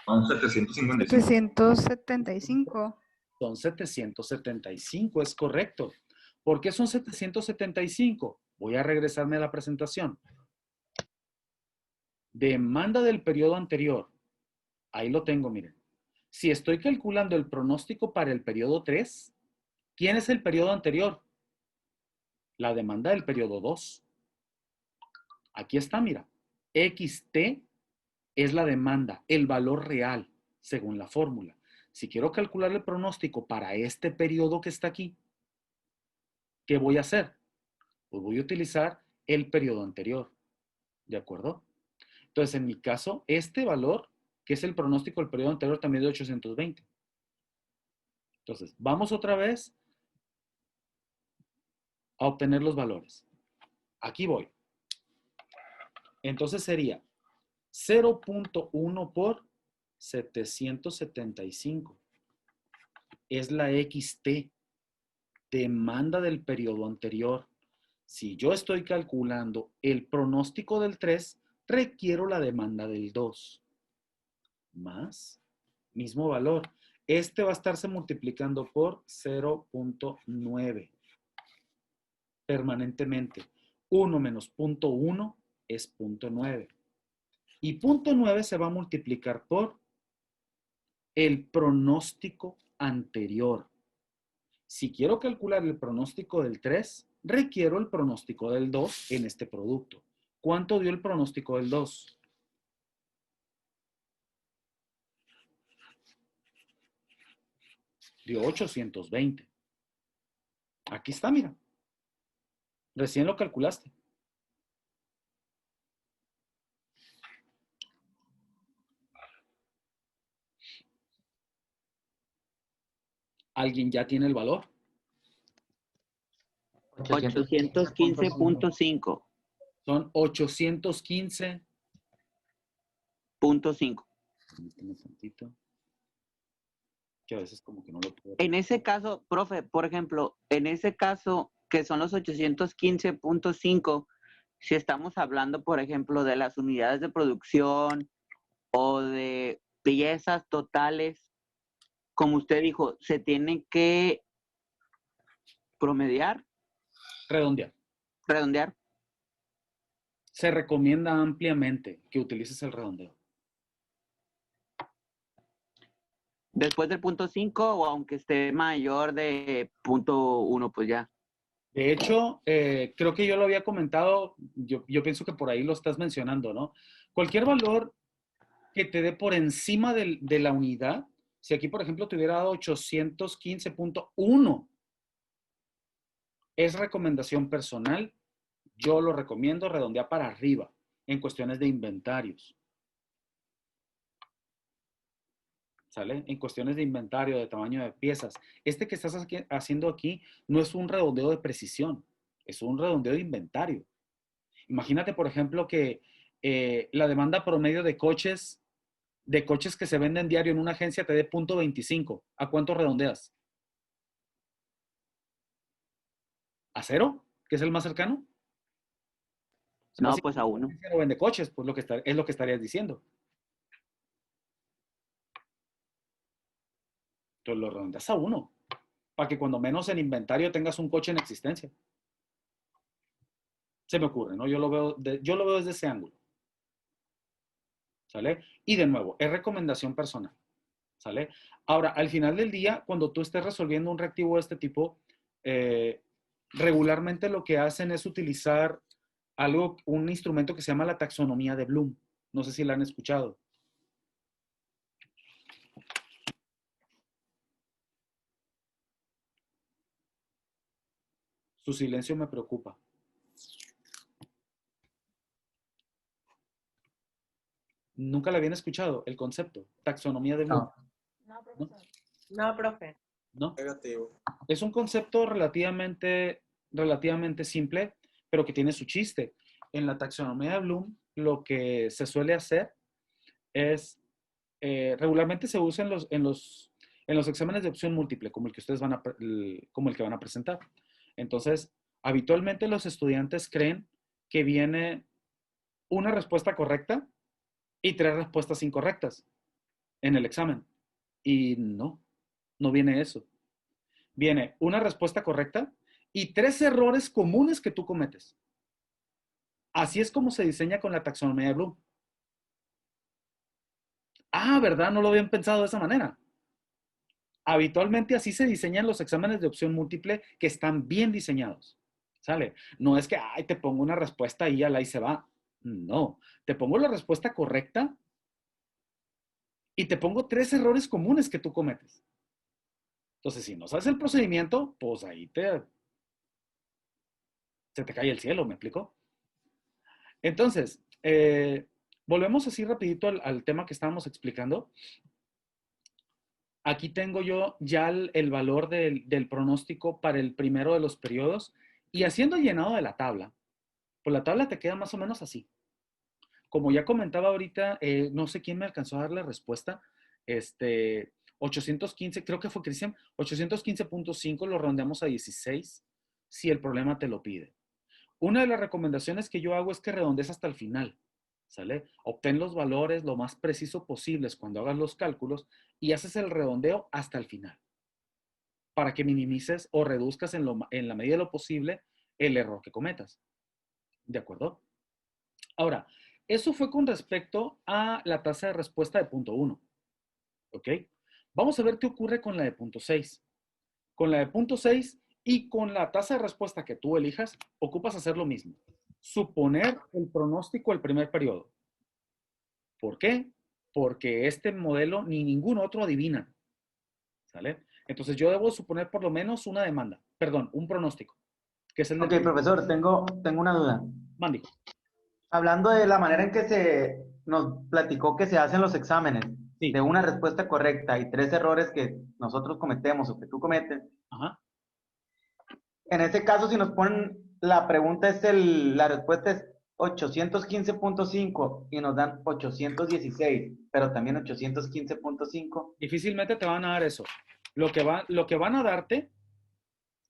Son 755. 775. Son 775, es correcto. ¿Por qué son 775? Voy a regresarme a la presentación. Demanda del periodo anterior. Ahí lo tengo, miren. Si estoy calculando el pronóstico para el periodo 3, ¿quién es el periodo anterior? La demanda del periodo 2. Aquí está, mira. XT es la demanda, el valor real, según la fórmula. Si quiero calcular el pronóstico para este periodo que está aquí, ¿qué voy a hacer? Pues voy a utilizar el periodo anterior. ¿De acuerdo? Entonces, en mi caso, este valor, que es el pronóstico del periodo anterior, también es de 820. Entonces, vamos otra vez a obtener los valores. Aquí voy. Entonces sería 0.1 por 775. Es la XT, demanda del periodo anterior. Si yo estoy calculando el pronóstico del 3, requiero la demanda del 2. Más, mismo valor. Este va a estarse multiplicando por 0.9 permanentemente. 1 menos 0.1 es 0.9. Y 0.9 se va a multiplicar por el pronóstico anterior. Si quiero calcular el pronóstico del 3, requiero el pronóstico del 2 en este producto. ¿Cuánto dio el pronóstico del 2? Dio 820. Aquí está, mira. Recién lo calculaste. ¿Alguien ya tiene el valor? 815.5. Son 815. .5. Permíteme tantito. Que a veces como que no lo puedo. En ese caso, profe, por ejemplo, en ese caso que son los 815.5, si estamos hablando, por ejemplo, de las unidades de producción o de piezas totales, como usted dijo, se tienen que promediar, Redondear. redondear. Se recomienda ampliamente que utilices el redondeo. Después del .5 o aunque esté mayor de .1, pues ya. De hecho, creo que yo lo había comentado, yo pienso que por ahí lo estás mencionando, ¿no? Cualquier valor que te dé por encima de la unidad, si aquí, por ejemplo, te hubiera dado 815.1, es recomendación personal, yo lo recomiendo redondear para arriba en cuestiones de inventarios. ¿Sale? En cuestiones de inventario, de tamaño de piezas. Este que estás haciendo aquí no es un redondeo de precisión, es un redondeo de inventario. Imagínate, por ejemplo, que la demanda promedio de coches que se venden diario en una agencia te dé .25. ¿A cuánto redondeas? ¿A 0? ¿Que es el más cercano? No, pues a 1. No vende coches, pues es lo que estarías diciendo. Entonces lo redondeas a 1, para que cuando menos en inventario tengas un coche en existencia. Se me ocurre, ¿no? Yo lo veo desde ese ángulo. ¿Sale? Y de nuevo, es recomendación personal. ¿Sale? Ahora, al final del día, cuando tú estés resolviendo un reactivo de este tipo, regularmente lo que hacen es utilizar un instrumento que se llama la taxonomía de Bloom. No sé si la han escuchado. Su silencio me preocupa. Nunca la habían escuchado, el concepto, taxonomía de Bloom. No, profesor. No, profe. ¿No? Negativo. Es un concepto relativamente simple, pero que tiene su chiste. En la taxonomía de Bloom, lo que se suele hacer es, regularmente se usa en los exámenes de opción múltiple, como el que ustedes van a presentar. Entonces, habitualmente los estudiantes creen que viene una respuesta correcta y 3 respuestas incorrectas en el examen. Y no viene eso. Viene una respuesta correcta y 3 errores comunes que tú cometes. Así es como se diseña con la taxonomía de Bloom. Ah, ¿verdad? No lo habían pensado de esa manera. Habitualmente así se diseñan los exámenes de opción múltiple que están bien diseñados. ¿Sale? No es que, ay, te pongo una respuesta y ya la y se va. No, te pongo la respuesta correcta y te pongo 3 errores comunes que tú cometes. Entonces, si no sabes el procedimiento, pues ahí te Se te cae el cielo, ¿me explico? Entonces, volvemos así rapidito al tema que estábamos explicando. Aquí tengo yo ya el valor del pronóstico para el primero de los periodos y haciendo el llenado de la tabla, pues la tabla te queda más o menos así. Como ya comentaba ahorita, no sé quién me alcanzó a dar la respuesta, 815, creo que fue Cristian, 815.5 lo rondeamos a 16 si el problema te lo pide. Una de las recomendaciones que yo hago es que redondees hasta el final, ¿sale? Obtén los valores lo más preciso posibles cuando hagas los cálculos y haces el redondeo hasta el final para que minimices o reduzcas en la medida de lo posible el error que cometas. ¿De acuerdo? Ahora, eso fue con respecto a la tasa de respuesta de punto 1. ¿Ok? Vamos a ver qué ocurre con la de punto 6. Con la de punto 6 y con la tasa de respuesta que tú elijas, ocupas hacer lo mismo. Suponer el pronóstico del primer periodo. ¿Por qué? Porque este modelo ni ningún otro adivina. ¿Sale? Entonces yo debo suponer por lo menos una demanda, perdón, un pronóstico, que es el Ok, del profesor, tengo una duda. Mandi. Hablando de la manera en que se nos platicó que se hacen los exámenes, Sí. de una respuesta correcta y 3 errores que nosotros cometemos o que tú cometes, Ajá. en ese caso, si nos ponen la pregunta, la respuesta es 815.5 y nos dan 816, pero también 815.5. Difícilmente te van a dar eso. Lo que van a darte,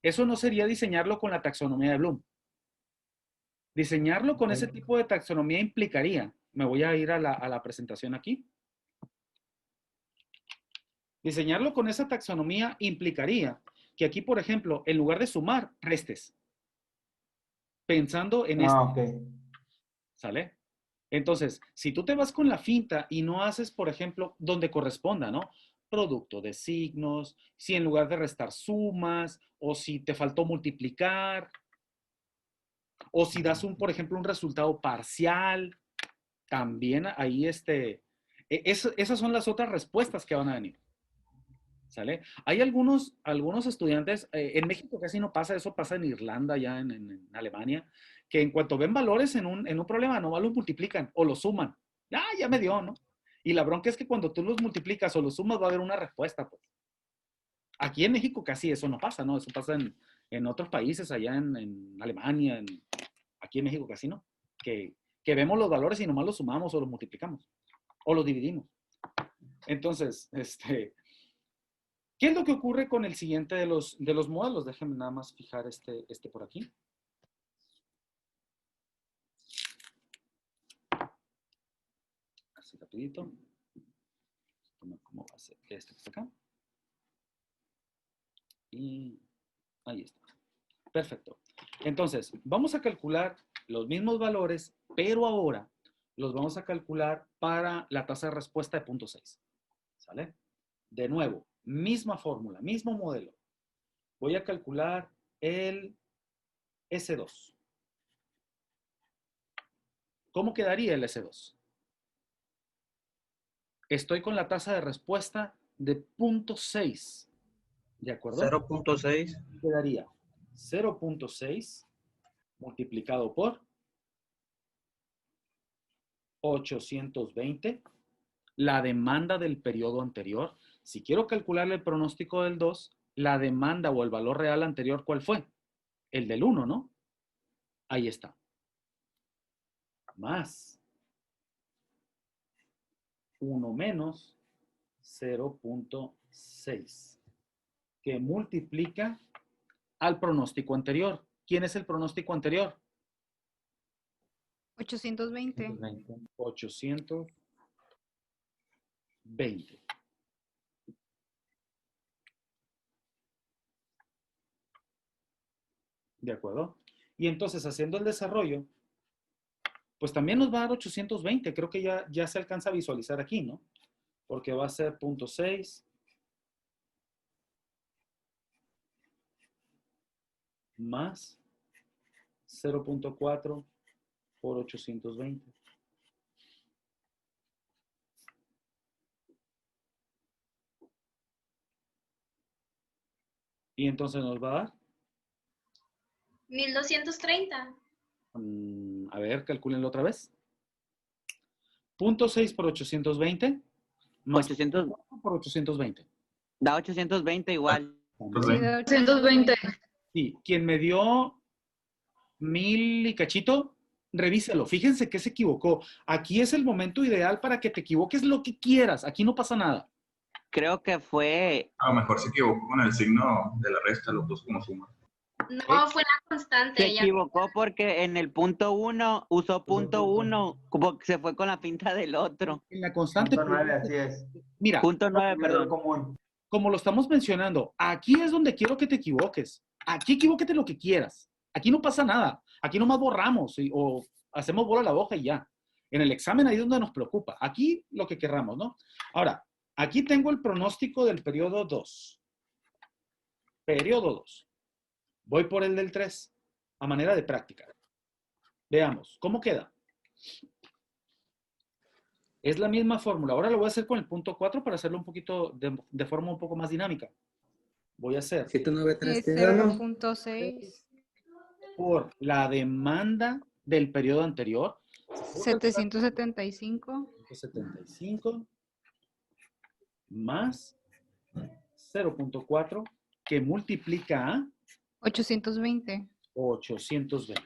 eso no sería diseñarlo con la taxonomía de Bloom. Diseñarlo con ese tipo de taxonomía implicaría, me voy a ir a la presentación aquí. Diseñarlo con esa taxonomía implicaría que aquí, por ejemplo, en lugar de sumar, restes. Pensando en Ah, esto, ok. ¿sale? Entonces, si tú te vas con la finta y no haces, por ejemplo, donde corresponda, ¿no? Producto de signos, si en lugar de restar sumas, o si te faltó multiplicar, o si das por ejemplo, un resultado parcial, también ahí esas son las otras respuestas que van a venir. ¿Sale? Hay algunos estudiantes, en México casi no pasa, eso pasa en Irlanda, ya en Alemania, que en cuanto ven valores en un problema, no los multiplican o los suman. Ya me dio, ¿no? Y la bronca es que cuando tú los multiplicas o los sumas va a haber una respuesta, pues. Aquí en México casi eso no pasa, ¿no? Eso pasa en otros países, allá en Alemania, aquí en México casi no. Que vemos los valores y nomás los sumamos o los multiplicamos o los dividimos. Entonces, ¿qué es lo que ocurre con el siguiente de los modelos? Déjenme nada más fijar este por aquí. Así rapidito. ¿Cómo va a ser? Este que está acá. Y ahí está. Perfecto. Entonces, vamos a calcular los mismos valores, pero ahora los vamos a calcular para la tasa de respuesta de punto 6. ¿Sale? De nuevo, misma fórmula, mismo modelo. Voy a calcular el S2. ¿Cómo quedaría el S2? Estoy con la tasa de respuesta de punto 6. ¿De acuerdo? 0.6. Quedaría 0.6 multiplicado por 820, la demanda del periodo anterior. Si quiero calcular el pronóstico del 2, la demanda o el valor real anterior, ¿cuál fue? El del 1, ¿no? Ahí está. Más 1 menos 0.6, que multiplica al pronóstico anterior. ¿Quién es el pronóstico anterior? 820. 820. ¿De acuerdo? Y entonces, haciendo el desarrollo, pues también nos va a dar 820. Creo que ya se alcanza a visualizar aquí, ¿no? Porque va a ser 0.6 más 0.4 por 820. Y entonces nos va a dar 1230. A ver, calcúlenlo otra vez. 0.6 por 820 más 800, 4 por 820. da 820 igual. Sí, de 820. Sí, quien me dio 1000 y cachito, revíselo. Fíjense que se equivocó. Aquí es el momento ideal para que te equivoques lo que quieras. Aquí no pasa nada. Creo que fue, A lo mejor se equivocó con el signo de la resta, lo puso como suma. No, fue la constante. se equivocó porque en el punto 1 usó punto 1, como que se fue con la pinta del otro. En la constante. Punto 9, así es. Mira, Punto 9, Un error perdón. común. como lo estamos mencionando, aquí es donde quiero que te equivoques. Aquí equivóquete lo que quieras. Aquí no pasa nada. Aquí nomás borramos o hacemos bola a la hoja y ya. En el examen ahí es donde nos preocupa. Aquí lo que querramos, ¿no? Ahora, aquí tengo el pronóstico del periodo 2. Periodo 2. Voy por el del 3, a manera de práctica. Veamos, ¿cómo queda? Es la misma fórmula. Ahora lo voy a hacer con el punto 4 para hacerlo un poquito de forma un poco más dinámica. Voy a hacer 793 0.6, por la demanda del periodo anterior. 775 75 más 0.4 que multiplica a 820. 820.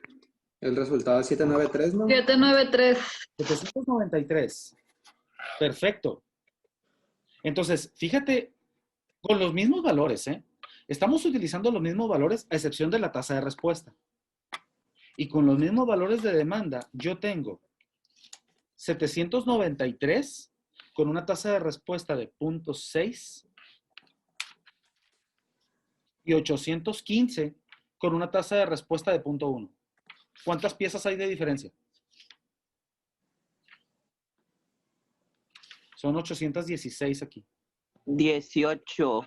El resultado es 793, ¿no? 793. 793. Perfecto. Entonces, fíjate, con los mismos valores, ¿eh? Estamos utilizando los mismos valores a excepción de la tasa de respuesta. Y con los mismos valores de demanda, yo tengo 793 con una tasa de respuesta de 0.6 y 815 con una tasa de respuesta de 0.1. ¿Cuántas piezas hay de diferencia? Son 816 aquí. 18,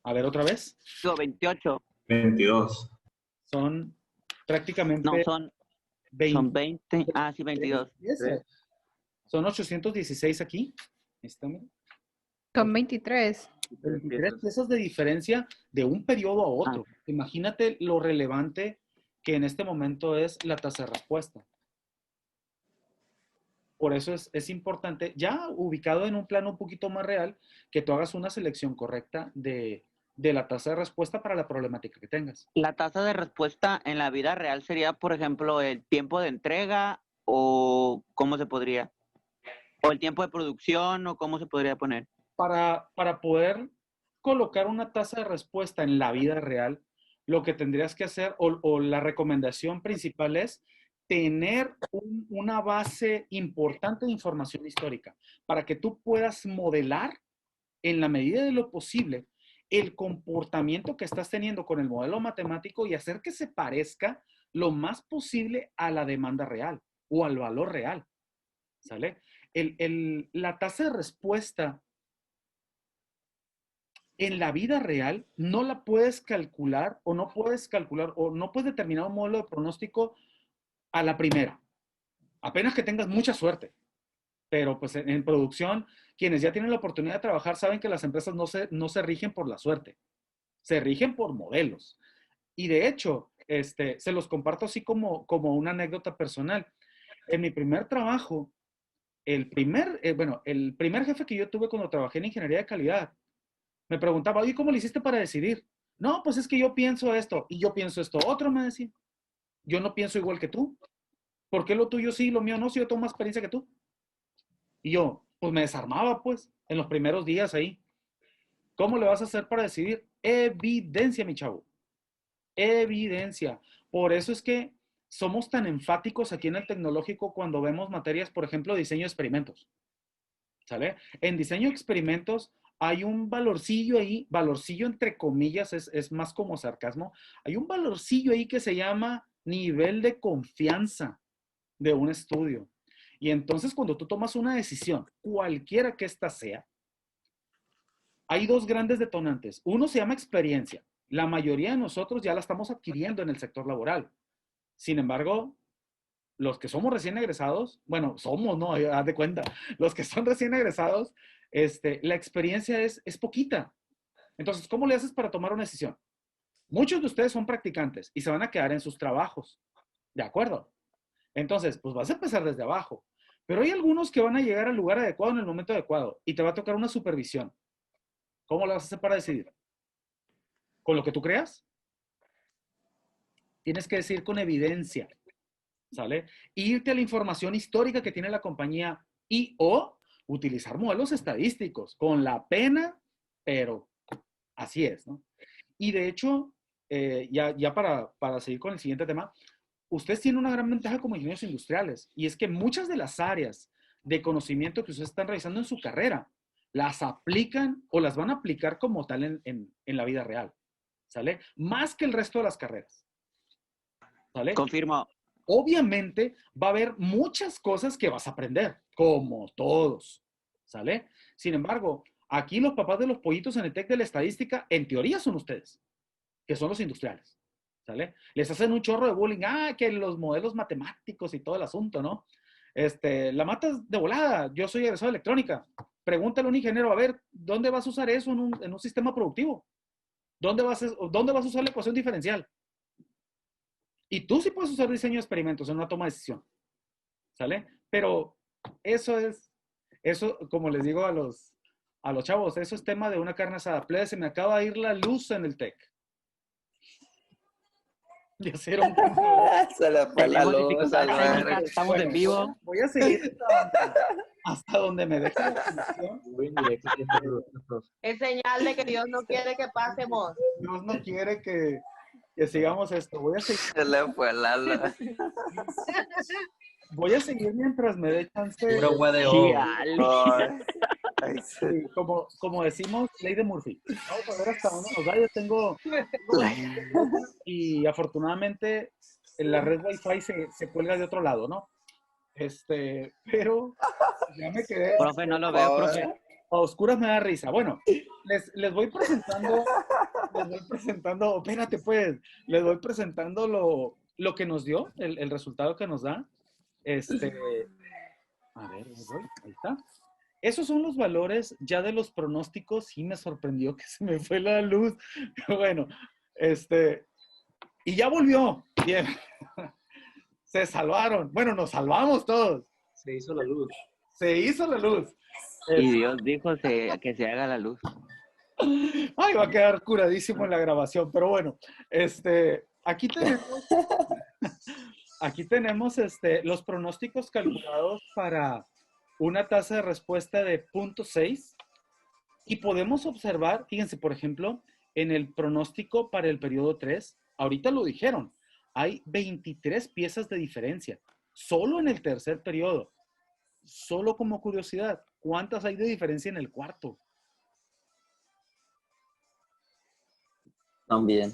A ver, otra vez. digo 28. 22. Son prácticamente No, son 20. Ah, sí, 22. Son 816 aquí. Está, mira. Son 23. 23 piezas de diferencia de un periodo a otro. Imagínate lo relevante que en este momento es la tasa de respuesta. Por eso es importante, ya ubicado en un plano un poquito más real, que tú hagas una selección correcta de la tasa de respuesta para la problemática que tengas. La tasa de respuesta en la vida real sería, por ejemplo, el tiempo de entrega o cómo se podría, o el tiempo de producción o cómo se podría poner. Para poder colocar una tasa de respuesta en la vida real, lo que tendrías que hacer, o la recomendación principal es tener una base importante de información histórica para que tú puedas modelar en la medida de lo posible el comportamiento que estás teniendo con el modelo matemático y hacer que se parezca lo más posible a la demanda real o al valor real. ¿Sale? La tasa de respuesta en la vida real no la puedes calcular o no puedes determinar un modelo de pronóstico a la primera. Apenas que tengas mucha suerte. Pero pues en producción, quienes ya tienen la oportunidad de trabajar saben que las empresas no se rigen por la suerte. Se rigen por modelos. Y de hecho, se los comparto así como una anécdota personal. En mi primer trabajo, el primer jefe que yo tuve cuando trabajé en ingeniería de calidad, me preguntaba, oye, ¿cómo le hiciste para decidir? No, pues es que yo pienso esto y yo pienso esto otro, me decía. Yo no pienso igual que tú. ¿Por qué lo tuyo sí y lo mío no? Si yo tengo más experiencia que tú. Y yo, pues me desarmaba, pues, en los primeros días ahí. ¿Cómo le vas a hacer para decidir? Evidencia, mi chavo. Evidencia. Por eso es que somos tan enfáticos aquí en el tecnológico cuando vemos materias, por ejemplo, diseño de experimentos. ¿Sale? En diseño de experimentos hay un valorcillo ahí, valorcillo entre comillas, es más como sarcasmo. Hay un valorcillo ahí que se llama nivel de confianza de un estudio. Y entonces cuando tú tomas una decisión, cualquiera que ésta sea, hay dos grandes detonantes. Uno se llama experiencia. La mayoría de nosotros ya la estamos adquiriendo en el sector laboral. Sin embargo, los que somos recién egresados, bueno, somos, ¿no? Haz de cuenta. Los que son recién egresados, la experiencia es poquita. Entonces, ¿cómo le haces para tomar una decisión? Muchos de ustedes son practicantes y se van a quedar en sus trabajos. ¿De acuerdo? Entonces, pues vas a empezar desde abajo. Pero hay algunos que van a llegar al lugar adecuado en el momento adecuado y te va a tocar una supervisión. ¿Cómo lo vas a hacer para decidir? ¿Con lo que tú creas? Tienes que decir con evidencia, ¿sale? Irte a la información histórica que tiene la compañía y o utilizar modelos estadísticos con la pena, pero así es, ¿no? Y de hecho, ya para seguir con el siguiente tema, ustedes tienen una gran ventaja como ingenieros industriales y es que muchas de las áreas de conocimiento que ustedes están realizando en su carrera las aplican o las van a aplicar como tal en la vida real, ¿sale? Más que el resto de las carreras, ¿sale? Confirmo. Obviamente va a haber muchas cosas que vas a aprender, como todos, ¿sale? Sin embargo, aquí los papás de los pollitos en el TEC de la estadística, en teoría son ustedes, que son los industriales, ¿sale? Les hacen un chorro de bullying, que los modelos matemáticos y todo el asunto, ¿no? La matas de volada, yo soy egresado de electrónica, pregúntale a un ingeniero, a ver, ¿dónde vas a usar eso en un sistema productivo? ¿Dónde vas a usar la ecuación diferencial? Y tú sí puedes usar diseño de experimentos en una toma de decisión, ¿sale? Pero eso, como les digo a los chavos, eso es tema de una carne asada. Plebe, se me acaba de ir la luz en el TEC. Ya se dieron cuenta. Se le fue la luz al ver. Estamos en vivo. Voy a seguir hasta donde me deje la conexión. Es señal de que Dios no quiere que pasemos. Dios no quiere que sigamos esto. Voy a seguir. Se le fue la luz. Voy a seguir mientras me dé chance. Puro Sí, como decimos, ley de Murphy. Vamos a ver hasta dónde nos da. Yo tengo y afortunadamente la red Wi-Fi se cuelga de otro lado, ¿no? Pero ya me quedé. Profe, no lo veo, profe. A oscuras me da risa. Bueno, les voy presentando, espérate pues, les voy presentando lo que nos dio, el resultado que nos da. A ver, ahí está. Esos son los valores ya de los pronósticos. Sí me sorprendió que se me fue la luz. Bueno, y ya volvió. Bien. Se salvaron. Bueno, nos salvamos todos. Se hizo la luz. Se hizo la luz. Y Dios dijo que se haga la luz. Ay, va a quedar curadísimo en la grabación, pero bueno, aquí tenemos los pronósticos calculados para una tasa de respuesta de 0.6 y podemos observar, fíjense, por ejemplo, en el pronóstico para el periodo 3, ahorita lo dijeron, hay 23 piezas de diferencia, solo en el tercer periodo. Solo como curiosidad, ¿cuántas hay de diferencia en el cuarto? También.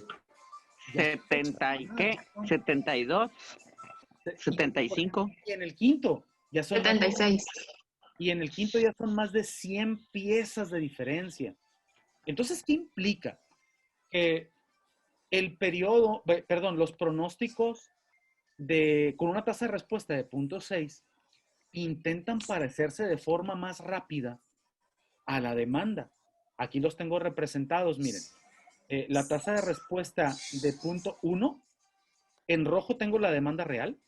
70 y qué, 72, 75. Y en el quinto ya son 76. Y en el quinto ya son más de 100 piezas de diferencia. Entonces, ¿qué implica? Que los pronósticos con una tasa de respuesta de 0.6 intentan parecerse de forma más rápida a la demanda. Aquí los tengo representados, miren. La tasa de respuesta de 0.1, en rojo tengo la demanda real.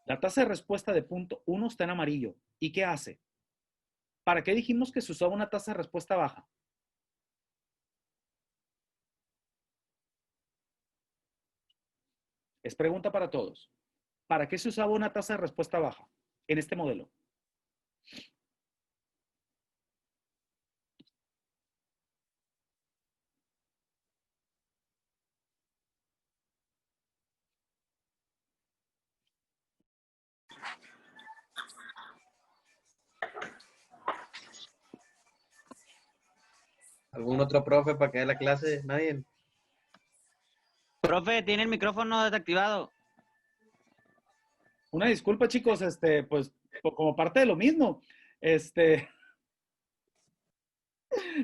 La tasa de respuesta de 0.1 está en amarillo. ¿Y qué hace? ¿Para qué dijimos que se usaba una tasa de respuesta baja? Es pregunta para todos. ¿Para qué se usaba una tasa de respuesta baja en este modelo? ¿Algún otro profe para que dé la clase? Nadie. Profe, tiene el micrófono desactivado. Una disculpa, chicos, pues como parte de lo mismo,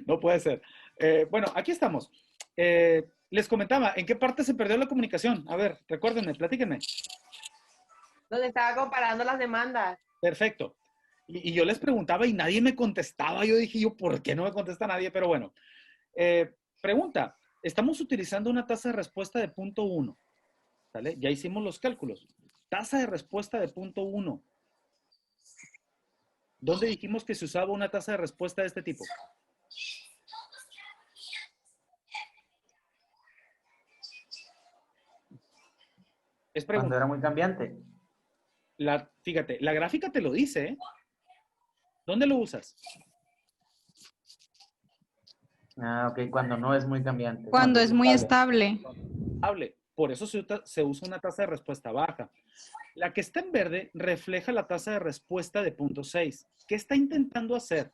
no puede ser. Bueno, aquí estamos. Les comentaba, ¿en qué parte se perdió la comunicación? A ver, recuérdenme, platíquenme. Donde estaba comparando las demandas. Perfecto. Y yo les preguntaba y nadie me contestaba. Yo dije, ¿por qué no me contesta nadie? Pero bueno, pregunta, estamos utilizando una tasa de respuesta de 0.1. ¿Sale? Ya hicimos los cálculos. Tasa de respuesta de 0.1. ¿Dónde dijimos que se usaba una tasa de respuesta de este tipo? Es pregunta. Cuando era muy cambiante. Fíjate, la gráfica te lo dice, ¿eh? ¿Dónde lo usas? Ah, ok, cuando no es muy cambiante. Cuando es muy estable. Por eso se usa una tasa de respuesta baja. La que está en verde refleja la tasa de respuesta de 0.6. ¿Qué está intentando hacer?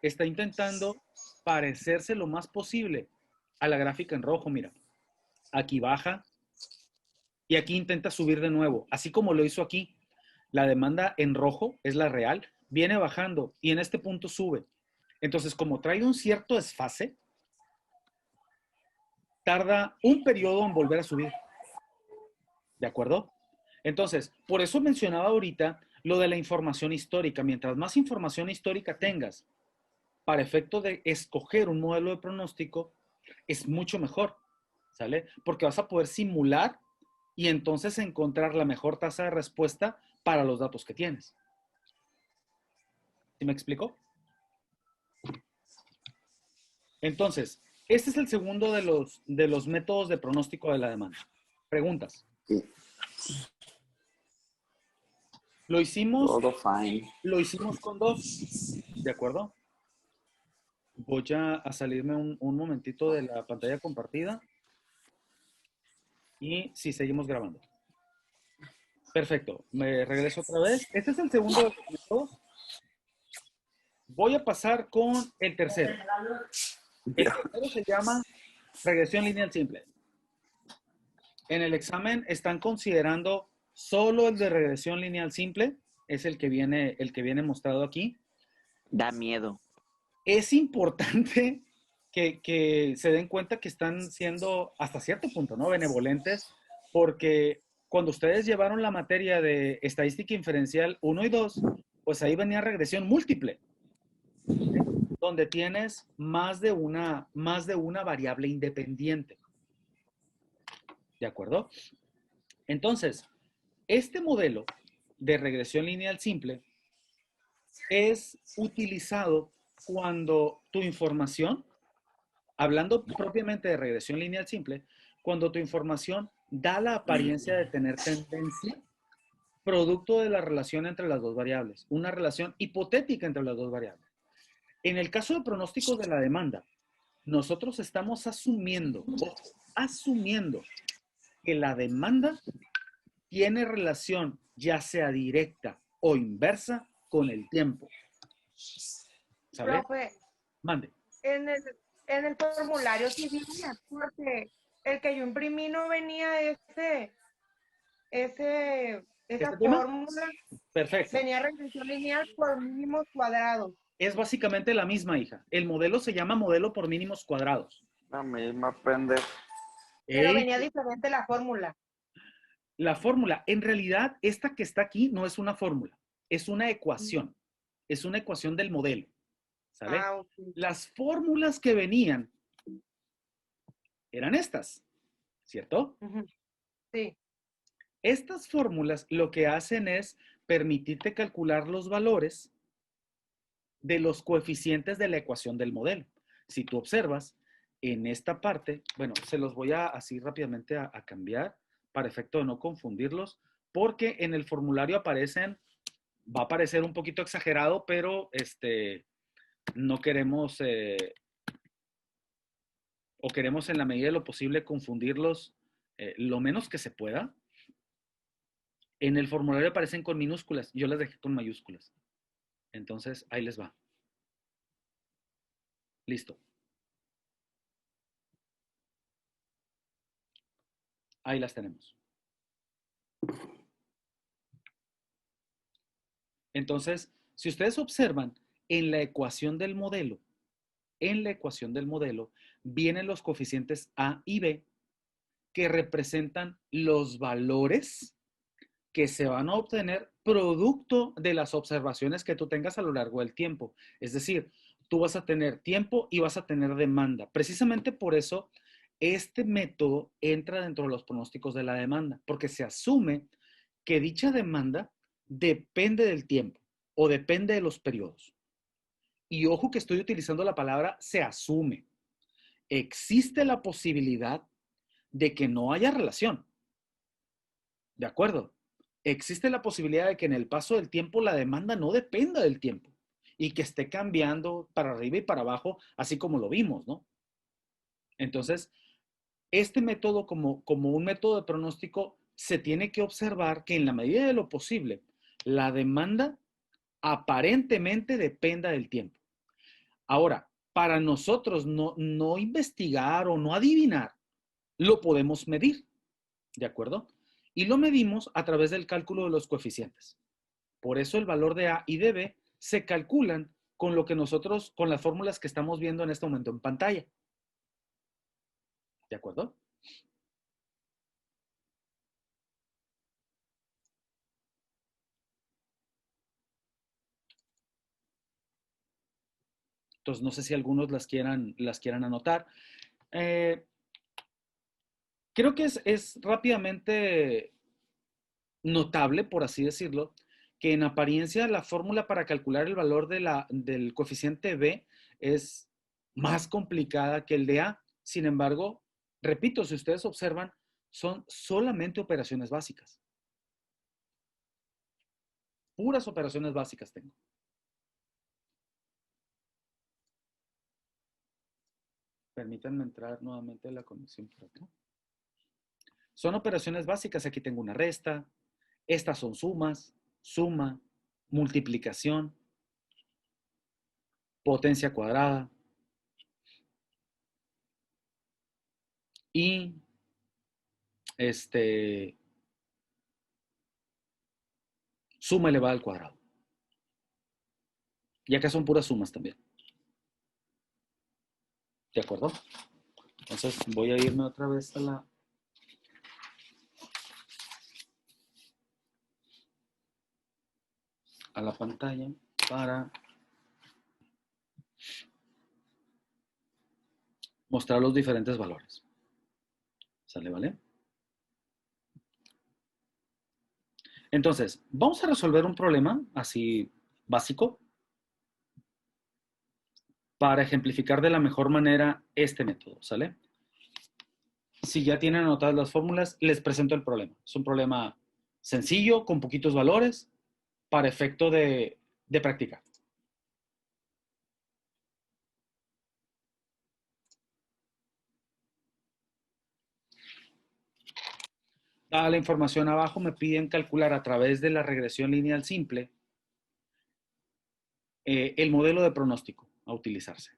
Está intentando parecerse lo más posible a la gráfica en rojo, mira. Aquí baja y aquí intenta subir de nuevo, así como lo hizo aquí. La demanda en rojo es la real, viene bajando y en este punto sube. Entonces, como trae un cierto desfase, tarda un periodo en volver a subir. ¿De acuerdo? Entonces, por eso mencionaba ahorita lo de la información histórica. Mientras más información histórica tengas para efecto de escoger un modelo de pronóstico, es mucho mejor, ¿sale? Porque vas a poder simular y entonces encontrar la mejor tasa de respuesta para los datos que tienes. ¿Sí me explico? Entonces, este es el segundo de los métodos de pronóstico de la demanda. Preguntas. Sí. Lo hicimos con 2, ¿de acuerdo? Voy a salirme un momentito de la pantalla compartida. Y sí, seguimos grabando. Perfecto. Me regreso otra vez. Este es el segundo de los métodos. Voy a pasar con el tercero. El tercero se llama regresión lineal simple. En el examen están considerando solo el de regresión lineal simple. Es el que viene mostrado aquí. Da miedo. Es importante que se den cuenta que están siendo hasta cierto punto, ¿no?, benevolentes, porque cuando ustedes llevaron la materia de estadística inferencial 1 y 2, pues ahí venía regresión múltiple, ¿sí?, donde tienes más de una variable independiente. ¿De acuerdo? Entonces, este modelo de regresión lineal simple es utilizado cuando tu información, hablando propiamente de regresión lineal simple, cuando tu información da la apariencia de tener tendencia producto de la relación entre las dos variables, una relación hipotética entre las dos variables. En el caso de pronósticos de la demanda, nosotros estamos asumiendo que la demanda tiene relación ya sea directa o inversa con el tiempo. ¿Sabes? Profe, mande. En el formulario sí viene, porque el que yo imprimí no venía esa fórmula. Perfecto. Venía regresión lineal por mínimos cuadrados. Es básicamente la misma, hija. El modelo se llama modelo por mínimos cuadrados. La misma, pendejo. Pero venía diferente la fórmula. La fórmula, en realidad, esta que está aquí no es una fórmula, es una ecuación. Es una ecuación del modelo. ¿Sale? Okay. Las fórmulas que venían eran estas, ¿cierto? Sí. Estas fórmulas lo que hacen es permitirte calcular los valores de los coeficientes de la ecuación del modelo. Si tú observas, en esta parte, bueno, se los voy a así rápidamente a cambiar para efecto de no confundirlos, porque en el formulario aparecen, va a parecer un poquito exagerado, pero no queremos, o queremos en la medida de lo posible confundirlos lo menos que se pueda. En el formulario aparecen con minúsculas, yo las dejé con mayúsculas. Entonces, ahí les va. Listo. Ahí las tenemos. Entonces, si ustedes observan, en la ecuación del modelo, vienen los coeficientes A y B que representan los valores que se van a obtener producto de las observaciones que tú tengas a lo largo del tiempo. Es decir, tú vas a tener tiempo y vas a tener demanda. Precisamente por eso, este método entra dentro de los pronósticos de la demanda, porque se asume que dicha demanda depende del tiempo o depende de los periodos. Y ojo que estoy utilizando la palabra se asume. Existe la posibilidad de que no haya relación. ¿De acuerdo? Existe la posibilidad de que en el paso del tiempo la demanda no dependa del tiempo y que esté cambiando para arriba y para abajo, así como lo vimos, ¿no? Entonces, este método como un método de pronóstico se tiene que observar que en la medida de lo posible, la demanda aparentemente dependa del tiempo. Ahora, para nosotros no investigar o no adivinar, lo podemos medir, ¿de acuerdo? Y lo medimos a través del cálculo de los coeficientes. Por eso el valor de A y de B se calculan con lo que nosotros, con las fórmulas que estamos viendo en este momento en pantalla. ¿De acuerdo? Entonces, no sé si algunos las quieran anotar. Creo que es rápidamente notable, por así decirlo, que en apariencia la fórmula para calcular el valor del coeficiente B es más complicada que el de A. Sin embargo, repito, si ustedes observan, son solamente operaciones básicas. Puras operaciones básicas tengo. Permítanme entrar nuevamente a la conexión por acá. Son operaciones básicas. Aquí tengo una resta. Estas son sumas, suma, multiplicación, potencia cuadrada y suma elevada al cuadrado. Y acá son puras sumas también. ¿De acuerdo? Entonces voy a irme otra vez a la pantalla para mostrar los diferentes valores. ¿Sale, vale? Entonces, vamos a resolver un problema así básico para ejemplificar de la mejor manera este método, ¿sale? Si ya tienen anotadas las fórmulas, les presento el problema. Es un problema sencillo, con poquitos valores, para efecto de practicar. Dada la información abajo, me piden calcular a través de la regresión lineal simple el modelo de pronóstico a utilizarse.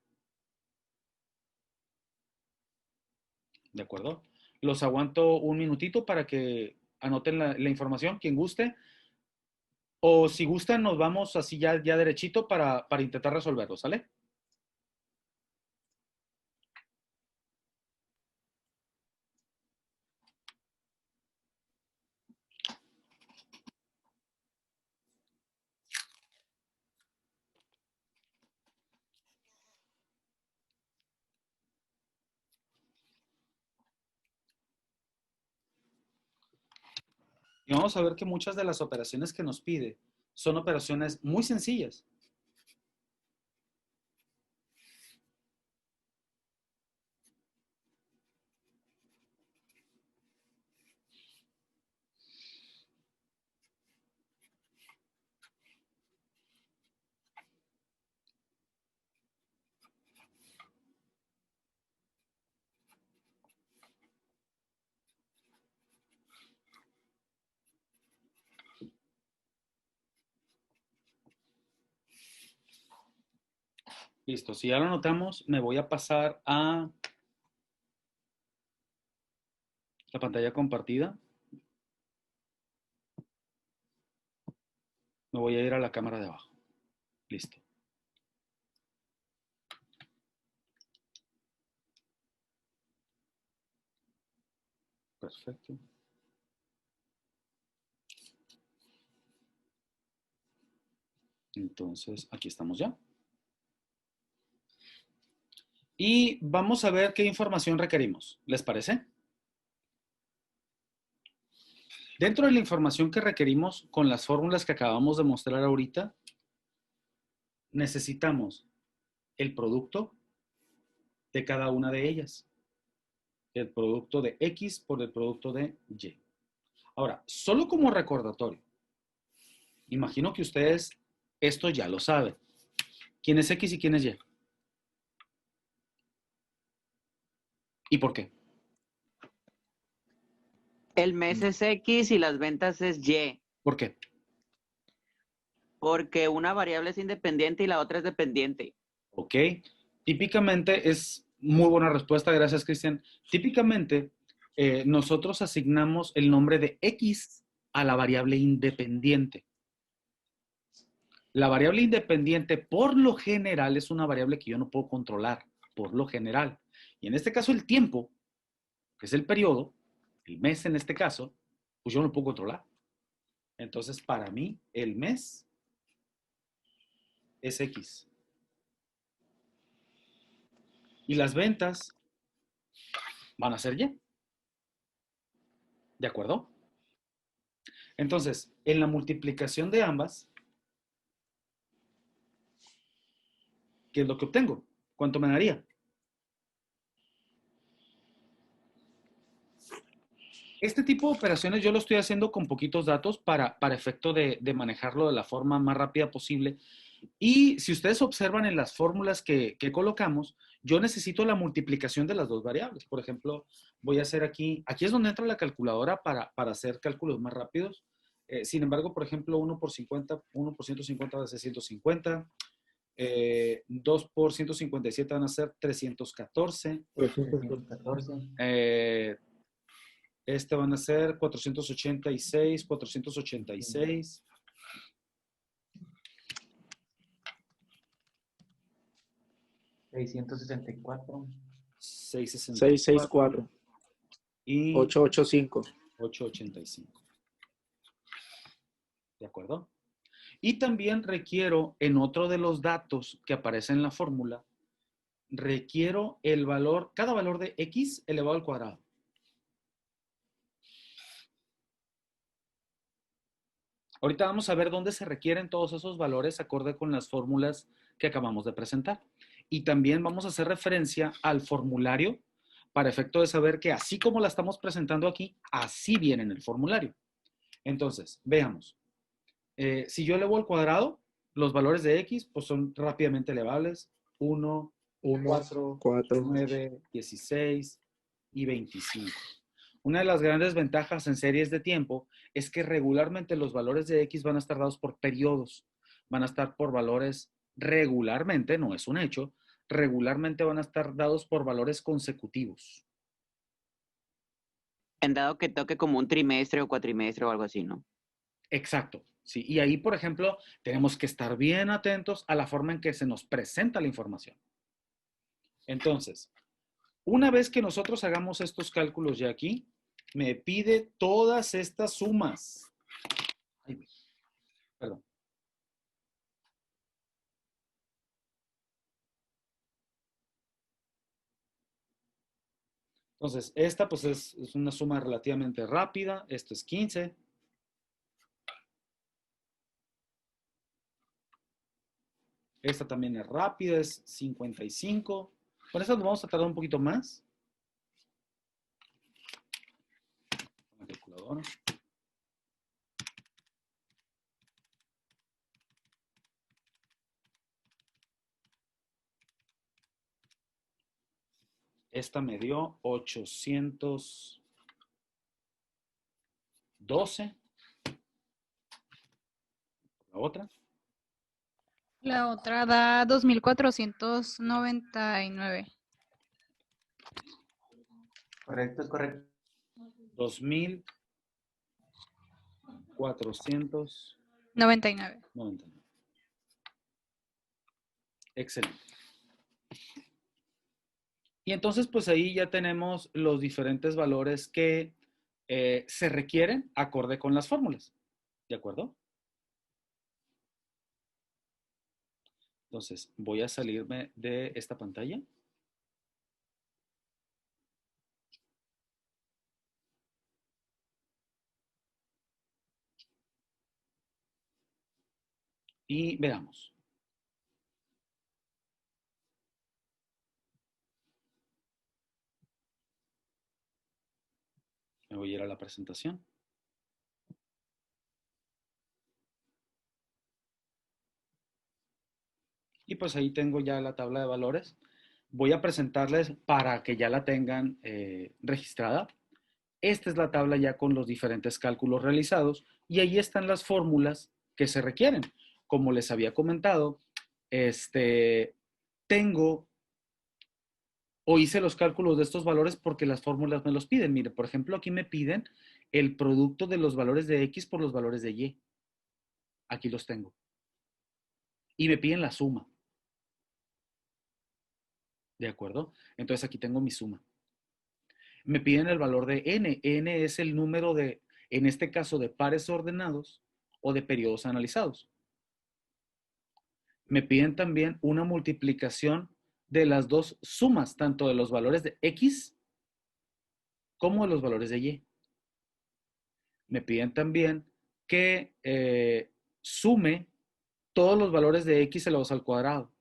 ¿De acuerdo? Los aguanto un minutito para que anoten la información, quien guste. O si gustan, nos vamos así ya derechito para intentar resolverlo, ¿sale? Y vamos a ver que muchas de las operaciones que nos pide son operaciones muy sencillas. Listo, si ya lo anotamos, me voy a pasar a la pantalla compartida. Me voy a ir a la cámara de abajo. Listo. Perfecto. Entonces, aquí estamos ya. Y vamos a ver qué información requerimos. ¿Les parece? Dentro de la información que requerimos con las fórmulas que acabamos de mostrar ahorita, necesitamos el producto de cada una de ellas. El producto de X por el producto de Y. Ahora, solo como recordatorio, imagino que ustedes esto ya lo saben. ¿Quién es X y quién es Y? ¿Y por qué? El mes es X y las ventas es Y. ¿Por qué? Porque una variable es independiente y la otra es dependiente. Ok. Típicamente es muy buena respuesta, gracias, Cristian. Típicamente, nosotros asignamos el nombre de X a la variable independiente. La variable independiente, por lo general, es una variable que yo no puedo controlar, por lo general. Y en este caso, el tiempo, que es el periodo, el mes en este caso, pues yo no lo puedo controlar. Entonces, para mí, el mes es X. Y las ventas van a ser Y. ¿De acuerdo? Entonces, en la multiplicación de ambas, ¿qué es lo que obtengo? ¿Cuánto me daría? Este tipo de operaciones yo lo estoy haciendo con poquitos datos para efecto de manejarlo de la forma más rápida posible. Y si ustedes observan en las fórmulas que colocamos, yo necesito la multiplicación de las dos variables. Por ejemplo, voy a hacer aquí es donde entra la calculadora para hacer cálculos más rápidos. Sin embargo, por ejemplo, 1 por 150 va a ser 150. 2 por 157 van a ser 314. 314. Este van a ser 486, 486. $664. 664. Y 885. 885. ¿De acuerdo? Y también requiero, en otro de los datos que aparece en la fórmula, requiero el valor, cada valor de X elevado al cuadrado. Ahorita vamos a ver dónde se requieren todos esos valores acorde con las fórmulas que acabamos de presentar. Y también vamos a hacer referencia al formulario para efecto de saber que así como la estamos presentando aquí, así viene en el formulario. Entonces, veamos. Si yo elevo al cuadrado, los valores de X pues son rápidamente elevables. 1, 4, 9, 16 y 25. Una de las grandes ventajas en series de tiempo es que regularmente los valores de X van a estar dados por periodos. Van a estar por valores regularmente, no es un hecho, regularmente van a estar dados por valores consecutivos. En dado que toque como un trimestre o cuatrimestre o algo así, ¿no? Exacto. Sí, y ahí, por ejemplo, tenemos que estar bien atentos a la forma en que se nos presenta la información. Entonces, una vez que nosotros hagamos estos cálculos ya aquí, me pide todas estas sumas. Ay, perdón. Entonces, esta pues es una suma relativamente rápida. Esto es 15. Esta también es rápida, es 55. Con esta nos vamos a tardar un poquito más. La calculadora. Esta me dio 812. La otra. La otra da 2,499. Correcto, es correcto. 2,499. Excelente. Y entonces, pues ahí ya tenemos los diferentes valores que se requieren acorde con las fórmulas. ¿De acuerdo? Entonces, voy a salirme de esta pantalla. Y veamos. Me voy a ir a la presentación. Y pues ahí tengo ya la tabla de valores. Voy a presentarles para que ya la tengan registrada. Esta es la tabla ya con los diferentes cálculos realizados y ahí están las fórmulas que se requieren. Como les había comentado, tengo o hice los cálculos de estos valores porque las fórmulas me los piden. Mire, por ejemplo, aquí me piden el producto de los valores de X por los valores de Y. Aquí los tengo. Y me piden la suma. ¿De acuerdo? Entonces aquí tengo mi suma. Me piden el valor de n. N es el número de, en este caso, de pares ordenados o de periodos analizados. Me piden también una multiplicación de las dos sumas, tanto de los valores de X como de los valores de Y. Me piden también que sume todos los valores de X elevados al cuadrado.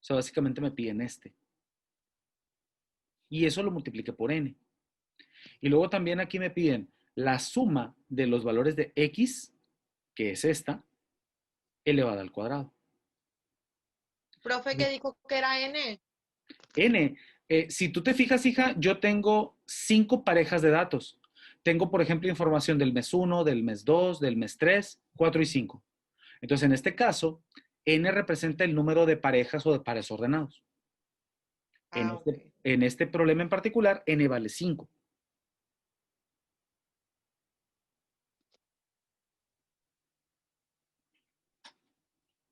O sea, básicamente me piden este. Y eso lo multipliqué por n. Y luego también aquí me piden la suma de los valores de X, que es esta, elevada al cuadrado. Profe, ¿qué dijo que era N? N. Si tú te fijas, hija, yo tengo 5 parejas de datos. Tengo, por ejemplo, información del mes 1, del mes 2, del mes 3, 4 y 5. Entonces, en este caso, N representa el número de parejas o de pares ordenados. En este problema en particular, N vale 5.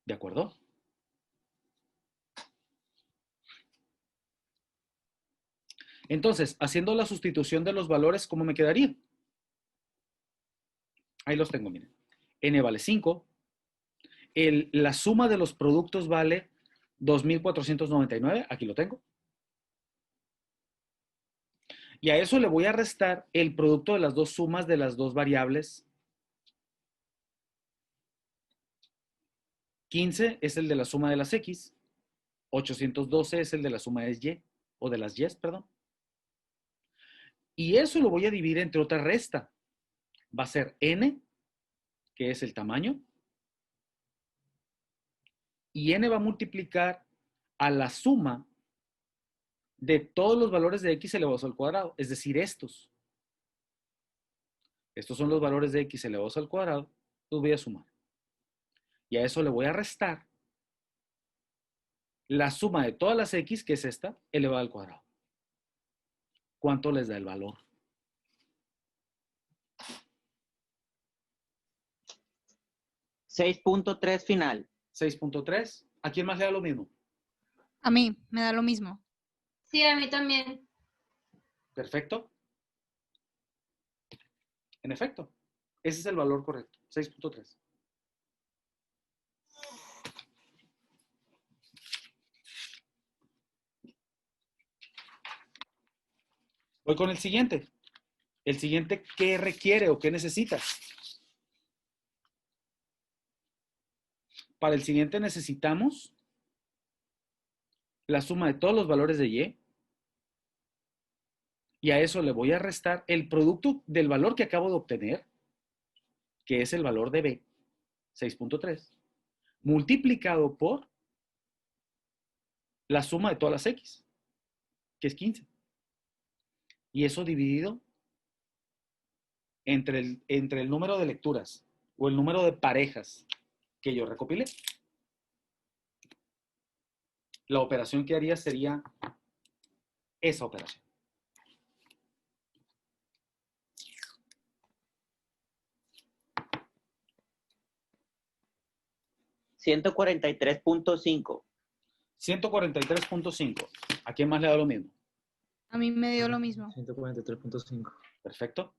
¿De acuerdo? Entonces, haciendo la sustitución de los valores, ¿cómo me quedaría? Ahí los tengo, miren. N vale 5. La suma de los productos vale 2.499. Aquí lo tengo. Y a eso le voy a restar el producto de las dos sumas de las dos variables. 15 es el de la suma de las X. 812 es el de la suma de Y, o de las Y, perdón. Y eso lo voy a dividir entre otra resta. Va a ser N, que es el tamaño. Y N va a multiplicar a la suma de todos los valores de X elevados al cuadrado. Es decir, estos. Estos son los valores de X elevados al cuadrado. Los voy a sumar. Y a eso le voy a restar la suma de todas las X, que es esta, elevada al cuadrado. ¿Cuánto les da el valor? $6.3 final. 6.3. ¿A quién más le da lo mismo? A mí me da lo mismo. Sí, a mí también. Perfecto. En efecto, ese es el valor correcto, 6.3. Voy con el siguiente. El siguiente, ¿qué requiere o qué necesita? Para el siguiente necesitamos la suma de todos los valores de Y. Y a eso le voy a restar el producto del valor que acabo de obtener, que es el valor de B, 6.3, multiplicado por la suma de todas las X, que es 15. Y eso dividido entre el número de lecturas o el número de parejas que yo recopilé. La operación que haría sería esa operación. $143.5. 143.5. ¿A quién más le da lo mismo? A mí me dio lo mismo. 143.5. Perfecto.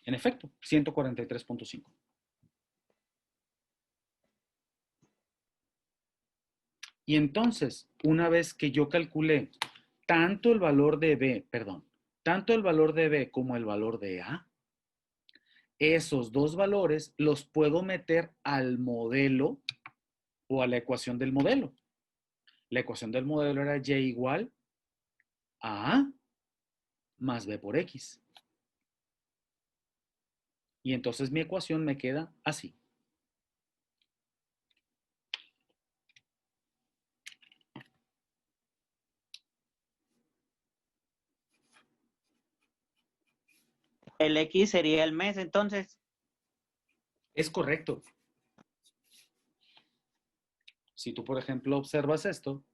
En efecto, 143.5. Y entonces, una vez que yo calculé tanto el valor de B, tanto el valor de B como el valor de A, esos dos valores los puedo meter al modelo o a la ecuación del modelo. La ecuación del modelo era Y igual a A más B por X. Y entonces mi ecuación me queda así. El X sería el mes, entonces. Es correcto. Si tú, por ejemplo, observas esto,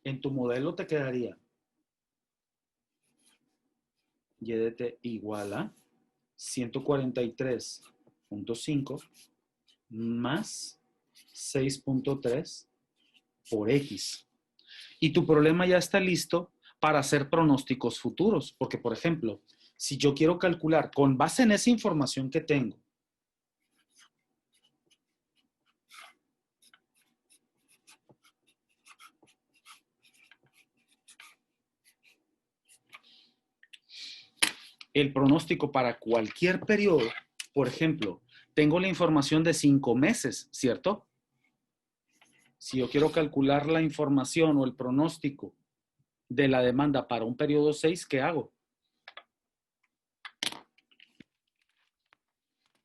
en tu modelo te quedaría Y de T igual a 143.5 más 6.3 por X. Y tu problema ya está listo para hacer pronósticos futuros. Porque, por ejemplo, si yo quiero calcular con base en esa información que tengo, el pronóstico para cualquier periodo, por ejemplo, tengo la información de 5 meses, ¿cierto? Si yo quiero calcular la información o el pronóstico de la demanda para un periodo 6, ¿qué hago?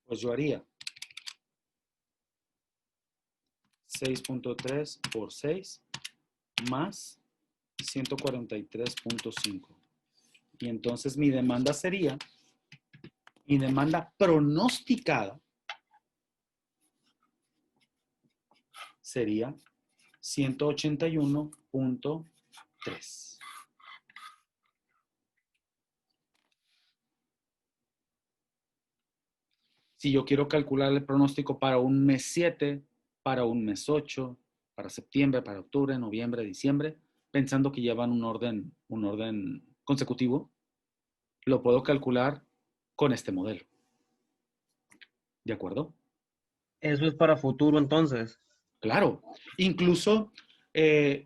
Pues yo haría 6.3 por 6 más 143.5. Y entonces mi demanda sería, mi demanda pronosticada sería 181.3. Si yo quiero calcular el pronóstico para un mes 7, para un mes 8, para septiembre, para octubre, noviembre, diciembre, pensando que llevan un orden consecutivo, lo puedo calcular con este modelo. ¿De acuerdo? Eso es para futuro entonces. Claro. Incluso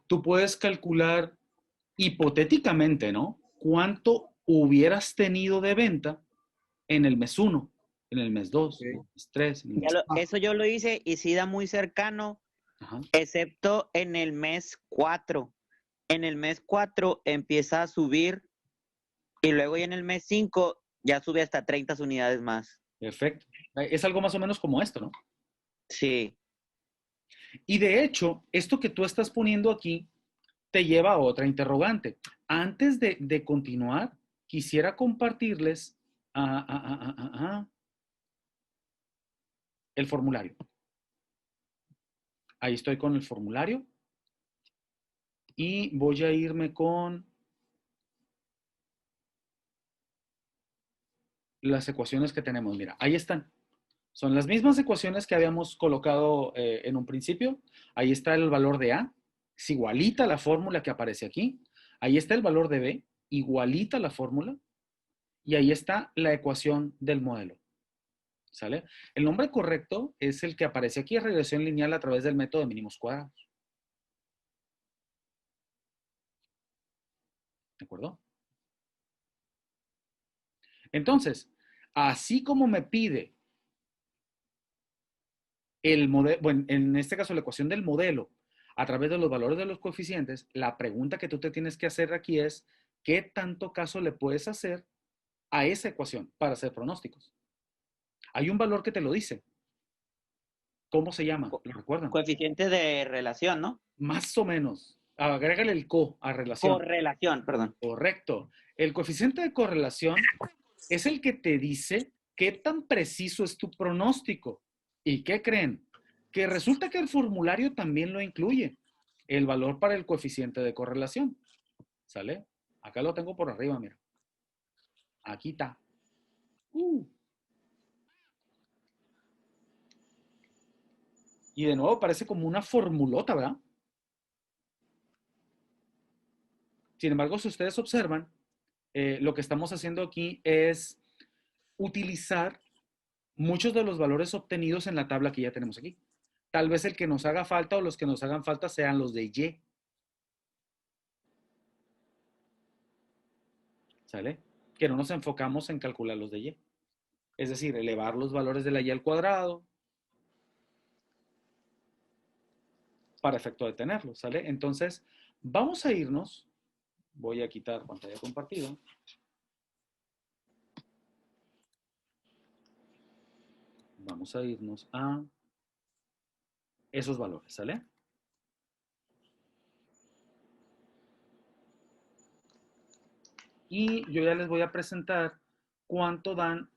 tú puedes calcular hipotéticamente, ¿no? ¿Cuánto hubieras tenido de venta en el mes 1, en el mes 2, en el mes 3? Eso yo lo hice y sí da muy cercano, excepto en el mes 4. En el mes 4 empieza a subir y luego ya en el mes 5 ya sube hasta 30 unidades más. Perfecto. Es algo más o menos como esto, ¿no? Sí. Y de hecho, esto que tú estás poniendo aquí te lleva a otra interrogante. Antes de continuar, quisiera compartirles el formulario. Ahí estoy con el formulario. Y voy a irme con las ecuaciones que tenemos. Mira, ahí están. Son las mismas ecuaciones que habíamos colocado en un principio. Ahí está el valor de A. Es igualita la fórmula que aparece aquí. Ahí está el valor de B. Igualita la fórmula. Y ahí está la ecuación del modelo. ¿Sale? El nombre correcto es el que aparece aquí, regresión lineal a través del método de mínimos cuadrados. ¿De acuerdo? Entonces, así como me pide el modelo, bueno, en este caso la ecuación del modelo a través de los valores de los coeficientes, la pregunta que tú te tienes que hacer aquí es, ¿qué tanto caso le puedes hacer a esa ecuación para hacer pronósticos? Hay un valor que te lo dice. ¿Cómo se llama? ¿Lo recuerdan? Coeficiente de relación, ¿no? Más o menos. Agrégale el co a relación. Correlación, perdón. Correcto. El coeficiente de correlación es el que te dice qué tan preciso es tu pronóstico. ¿Y qué creen? Que resulta que el formulario también lo incluye. El valor para el coeficiente de correlación. ¿Sale? Acá lo tengo por arriba, mira. Aquí está. Y de nuevo parece como una formulota, ¿verdad? Sin embargo, si ustedes observan, lo que estamos haciendo aquí es utilizar muchos de los valores obtenidos en la tabla que ya tenemos aquí. Tal vez el que nos haga falta o los que nos hagan falta sean los de Y. ¿Sale? Que no nos enfocamos en calcular los de Y. Es decir, elevar los valores de la Y al cuadrado para efecto de tenerlo, ¿sale? Entonces, vamos a irnos. Voy a quitar pantalla compartida. Vamos a irnos a esos valores, ¿sale? Y yo ya les voy a presentar cuánto dan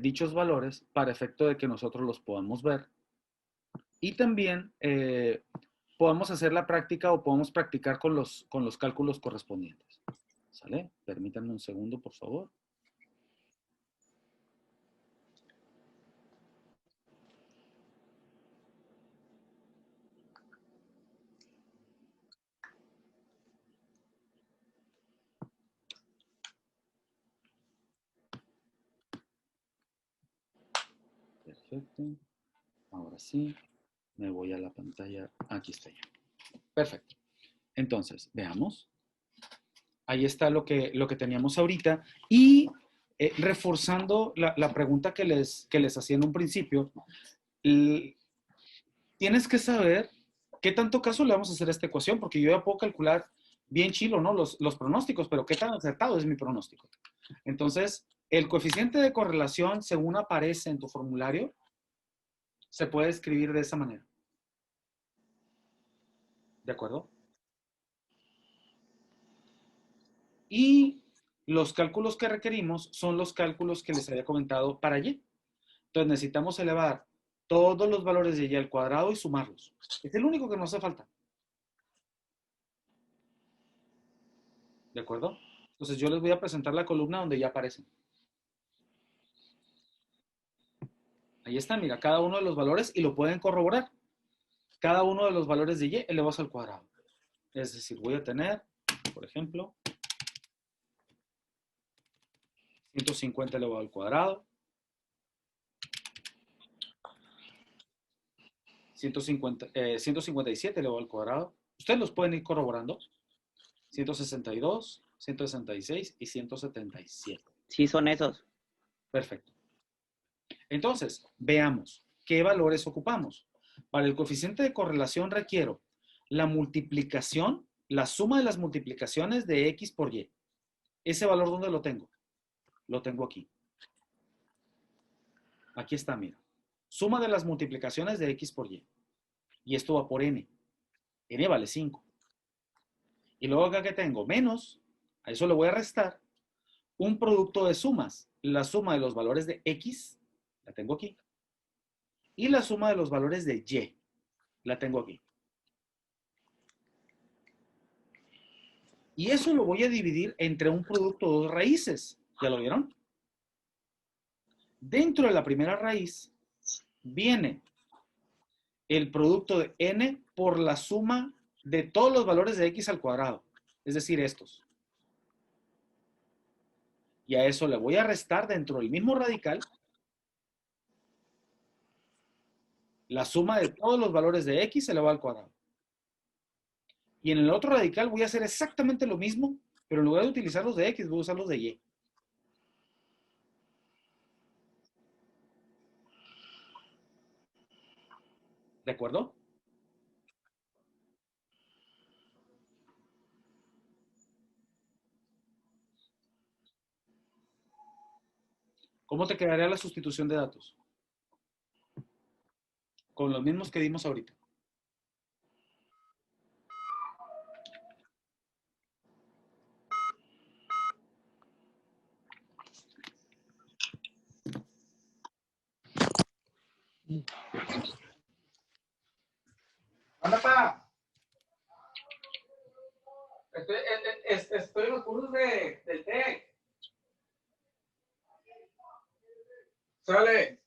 dichos valores para efecto de que nosotros los podamos ver. Y también podamos hacer la práctica o podamos practicar con los cálculos correspondientes. ¿Sale? Permítanme un segundo, por favor. Perfecto. Ahora sí, me voy a la pantalla. Aquí está ya. Perfecto. Entonces, veamos. Ahí está lo que teníamos ahorita. Y reforzando la pregunta que les hacía en un principio, tienes que saber qué tanto caso le vamos a hacer a esta ecuación, porque yo ya puedo calcular bien chilo, ¿no? Los pronósticos, pero qué tan acertado es mi pronóstico. Entonces, el coeficiente de correlación, según aparece en tu formulario, se puede escribir de esa manera. ¿De acuerdo? Y los cálculos que requerimos son los cálculos que les había comentado para Y. Entonces necesitamos elevar todos los valores de Y al cuadrado y sumarlos. Es el único que nos hace falta. ¿De acuerdo? Entonces yo les voy a presentar la columna donde ya aparecen. Ahí está, mira, cada uno de los valores y lo pueden corroborar. Cada uno de los valores de Y elevados al cuadrado. Es decir, voy a tener, por ejemplo, 150 elevado al cuadrado, 157 elevado al cuadrado. Ustedes los pueden ir corroborando. 162, 166 y 177. Sí, son esos. Perfecto. Entonces, veamos qué valores ocupamos. Para el coeficiente de correlación requiero la multiplicación, la suma de las multiplicaciones de X por Y. ¿Ese valor dónde lo tengo? Lo tengo aquí. Aquí está, mira. Suma de las multiplicaciones de X por Y. Y esto va por N. N vale 5. Y luego acá que tengo menos, a eso le voy a restar un producto de sumas. La suma de los valores de X, la tengo aquí. Y la suma de los valores de Y, la tengo aquí. Y eso lo voy a dividir entre un producto de dos raíces. ¿Ya lo vieron? Dentro de la primera raíz viene el producto de N por la suma de todos los valores de X al cuadrado. Es decir, estos. Y a eso le voy a restar dentro del mismo radical la suma de todos los valores de X elevado al cuadrado. Y en el otro radical voy a hacer exactamente lo mismo, pero en lugar de utilizar los de X, voy a usar los de Y. ¿De acuerdo? ¿Cómo te quedaría la sustitución de datos? Con los mismos que dimos ahorita. ¡Anda, pa! Estoy en los cursos del TEC. Sale.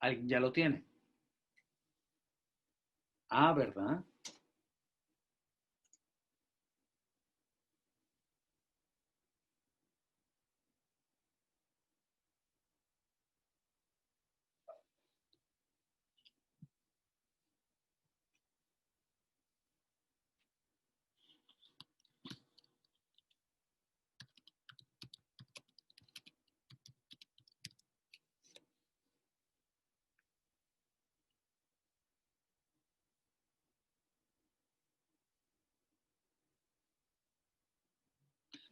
¿Alguien ya lo tiene? Ah, ¿verdad?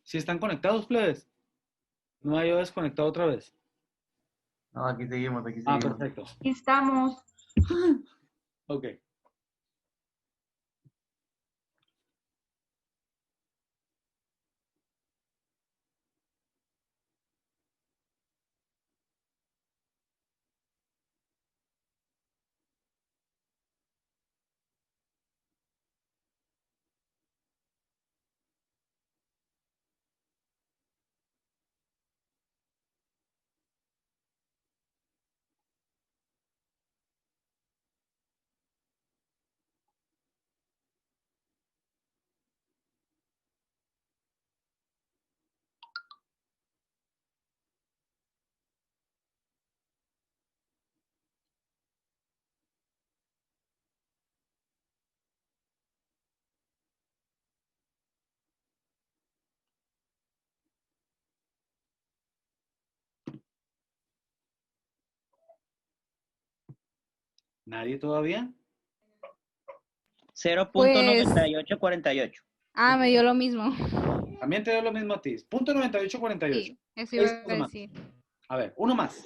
¿Sí están conectados, plebes? ¿No hay yo desconectado otra vez? No, aquí seguimos, aquí Ah, seguimos. perfecto. Aquí estamos. Ok. ¿Nadie todavía? 0.9848. Ah, me dio lo mismo. También te dio lo mismo a ti. Punto 9848. Sí, eso iba Seis a más. decir. A ver, uno más.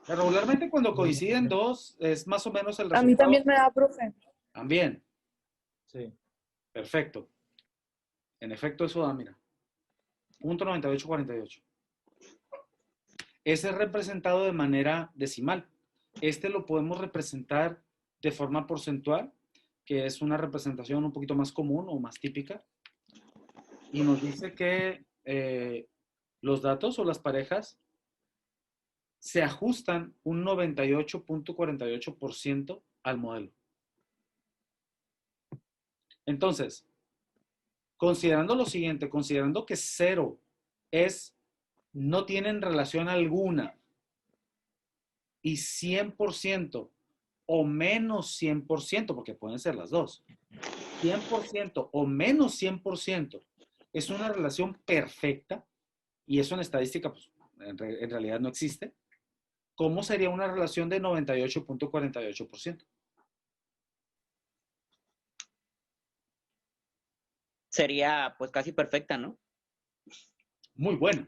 Regularmente cuando coinciden dos es más o menos el A mí resultado. también me da, profe. También. Sí. Perfecto. En efecto, eso da, mira. Punto 9848. Ese es representado de manera decimal. Este lo podemos representar de forma porcentual, que es una representación un poquito más común o más típica. Y nos dice que los datos o las parejas se ajustan un 98.48% al modelo. Entonces, considerando lo siguiente, considerando que 0 no tienen relación alguna y 100% o menos 100%, porque pueden ser las dos, 100% o menos 100% es una relación perfecta, y eso en estadística pues, en realidad no existe. ¿Cómo sería una relación de 98.48%? Sería pues casi perfecta, ¿no? Muy buena.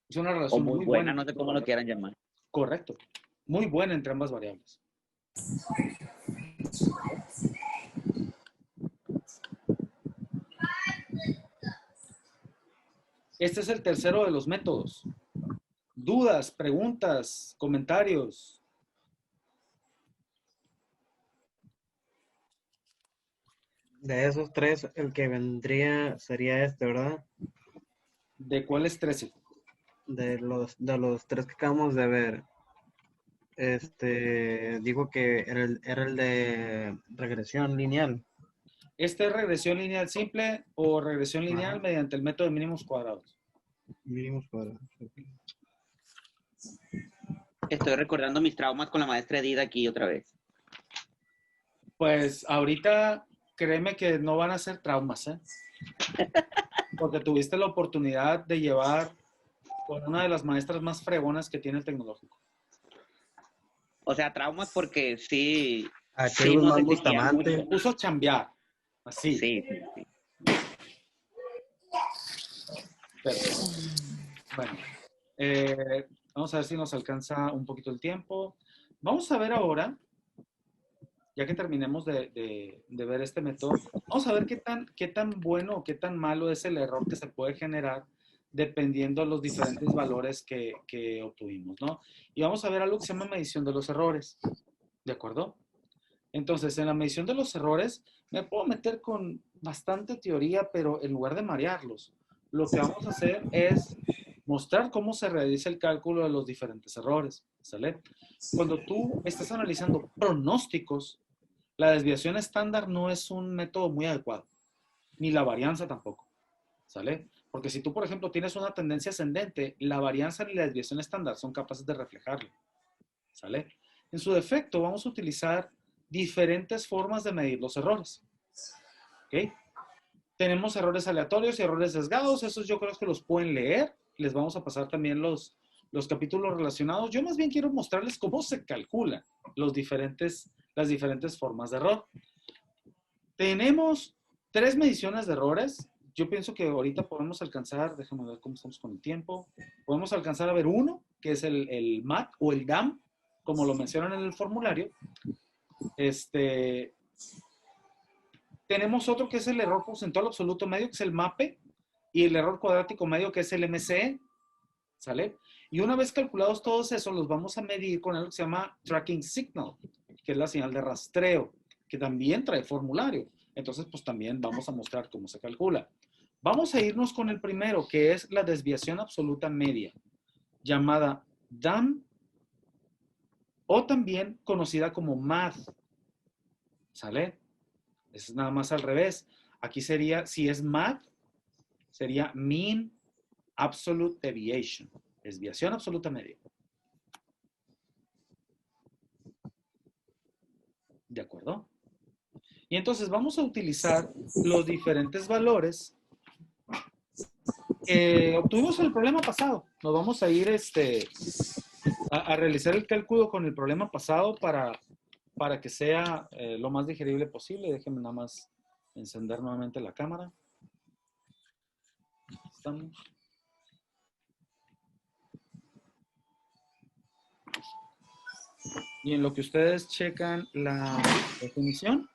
Es una O relación muy muy buena, buena. no sé cómo lo quieran llamar. Correcto. Muy buena entre ambas variables. Este es el tercero de los métodos. ¿Dudas, preguntas, comentarios? De esos tres, el que vendría sería este, ¿verdad? ¿De cuáles 13? De los tres que acabamos de ver. Digo que era el de regresión lineal. ¿Este es regresión lineal simple o regresión lineal Ajá. mediante el método de mínimos cuadrados? Mínimos cuadrados. Estoy recordando mis traumas con la maestra Edith aquí otra vez. Pues ahorita créeme que no van a ser traumas, ¿eh? Porque tuviste la oportunidad de llevar con una de las maestras más fregonas que tiene el tecnológico. O sea, traumas porque sí. Aquel sí es nos más exigían Bustamante. mucho. Puso a chambear. Así. Sí. Perfecto. Bueno, vamos a ver si nos alcanza un poquito el tiempo. Vamos a ver ahora, ya que terminemos de ver este método, vamos a ver qué tan bueno o qué tan malo es el error que se puede generar dependiendo de los diferentes valores que obtuvimos, ¿no? Y vamos a ver algo que se llama medición de los errores, ¿de acuerdo? Entonces, en la medición de los errores, me puedo meter con bastante teoría, pero en lugar de marearlos, lo que vamos a hacer es mostrar cómo se realiza el cálculo de los diferentes errores, ¿sale? Cuando tú estás analizando pronósticos, la desviación estándar no es un método muy adecuado, ni la varianza tampoco, ¿sale? Porque si tú, por ejemplo, tienes una tendencia ascendente, la varianza y la desviación estándar son capaces de reflejarlo, ¿sale? En su defecto, vamos a utilizar diferentes formas de medir los errores, ¿ok? Tenemos errores aleatorios y errores sesgados, esos yo creo que los pueden leer. Les vamos a pasar también los capítulos relacionados. Yo más bien quiero mostrarles cómo se calculan las diferentes formas de error. Tenemos 3 mediciones de errores. Yo pienso que ahorita podemos alcanzar, déjame ver cómo estamos con el tiempo, podemos alcanzar a ver uno, que es el MAT o el DAM, como lo mencionan en el formulario. Tenemos otro que es el error porcentual absoluto medio, que es el MAPE, y el error cuadrático medio, que es el MCE, ¿sale? Y una vez calculados todos esos, los vamos a medir con algo que se llama tracking signal, que es la señal de rastreo, que también trae formulario. Entonces, pues también vamos a mostrar cómo se calcula. Vamos a irnos con el primero, que es la desviación absoluta media, llamada DAM, o también conocida como MAD, ¿sale? Es nada más al revés. Aquí sería, si es MAD, sería Mean Absolute Deviation. Desviación absoluta media. ¿De acuerdo? Y entonces vamos a utilizar los diferentes valores que obtuvimos en el problema pasado. Nos vamos a ir a realizar el cálculo con el problema pasado para que sea lo más digerible posible. Déjenme nada más encender nuevamente la cámara. Estamos. Y en lo que ustedes checan la definición.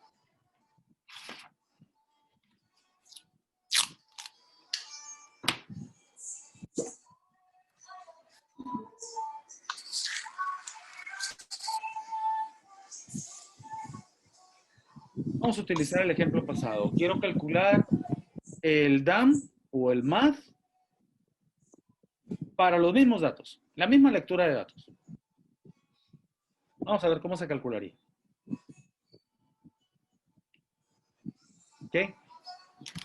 Vamos a utilizar el ejemplo pasado. Quiero calcular el DAM o el MAD para los mismos datos, la misma lectura de datos. Vamos a ver cómo se calcularía. ¿Ok?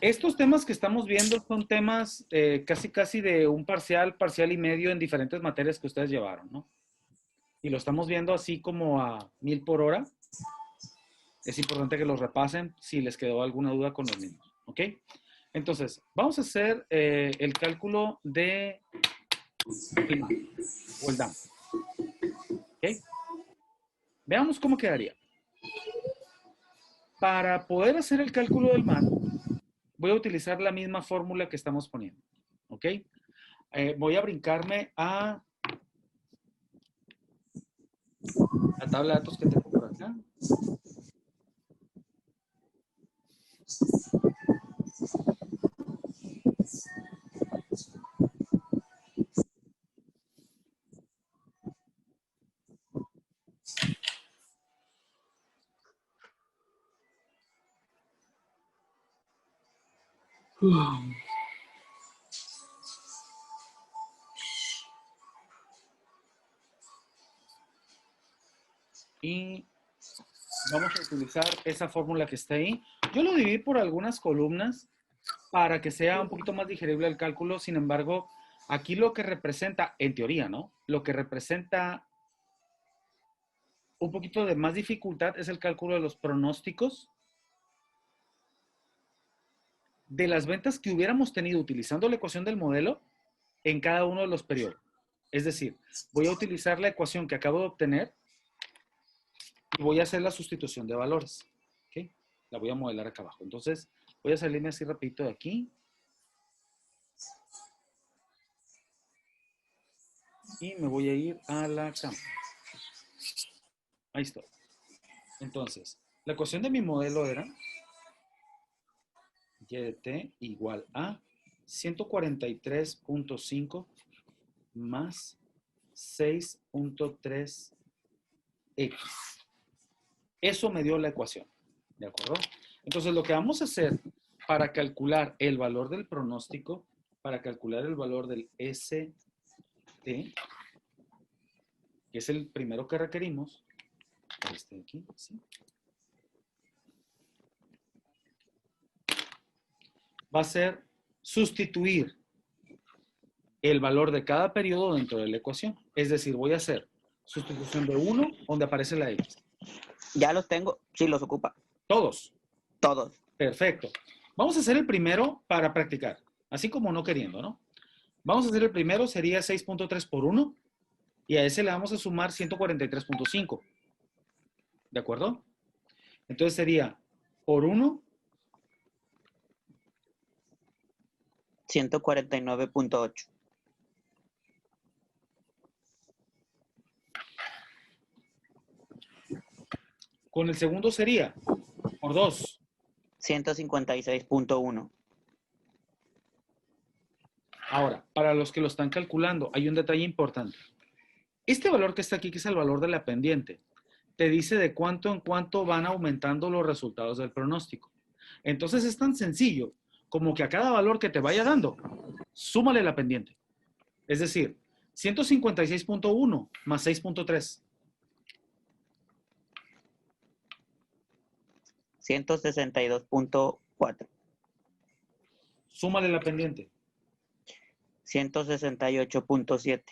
Estos temas que estamos viendo son temas casi de un parcial y medio en diferentes materias que ustedes llevaron, ¿no? Y lo estamos viendo así como a 1000 por hora. Es importante que los repasen si les quedó alguna duda con los mismos, ¿ok? Entonces, vamos a hacer el cálculo de el MAD o el DAM. ¿Ok? Veamos cómo quedaría. Para poder hacer el cálculo del MAD, voy a utilizar la misma fórmula que estamos poniendo, ¿ok? Voy a brincarme a la tabla de datos que tengo por acá. Y vamos a utilizar esa fórmula que está ahí. Yo lo dividí por algunas columnas para que sea un poquito más digerible el cálculo. Sin embargo, aquí lo que representa, en teoría, ¿no? Lo que representa un poquito de más dificultad es el cálculo de los pronósticos de las ventas que hubiéramos tenido utilizando la ecuación del modelo en cada uno de los periodos. Es decir, voy a utilizar la ecuación que acabo de obtener y voy a hacer la sustitución de valores. ¿Okay? La voy a modelar acá abajo. Entonces, voy a salirme así rapidito de aquí. Y me voy a ir a la cámara. Ahí estoy. Entonces, la ecuación de mi modelo era y de t igual a 143.5 más 6.3x. Eso me dio la ecuación. ¿De acuerdo? Entonces, lo que vamos a hacer para calcular el valor del pronóstico, para calcular el valor del ST, que es el primero que requerimos, este de aquí, ¿sí? Va a ser sustituir el valor de cada periodo dentro de la ecuación. Es decir, voy a hacer sustitución de 1 donde aparece la X. Ya los tengo, sí los ocupa. ¿Todos? Todos. Perfecto. Vamos a hacer el primero para practicar, así como no queriendo, ¿no? Vamos a hacer el primero, sería 6.3 por 1, y a ese le vamos a sumar 143.5. ¿De acuerdo? Entonces sería por 1. 149.8. Con el segundo sería por 2. 156.1. Ahora, para los que lo están calculando, hay un detalle importante. Este valor que está aquí, que es el valor de la pendiente, te dice de cuánto en cuánto van aumentando los resultados del pronóstico. Entonces es tan sencillo como que a cada valor que te vaya dando, súmale la pendiente. Es decir, 156.1 más 6.3. 162.4. Súmale la pendiente. 168.7.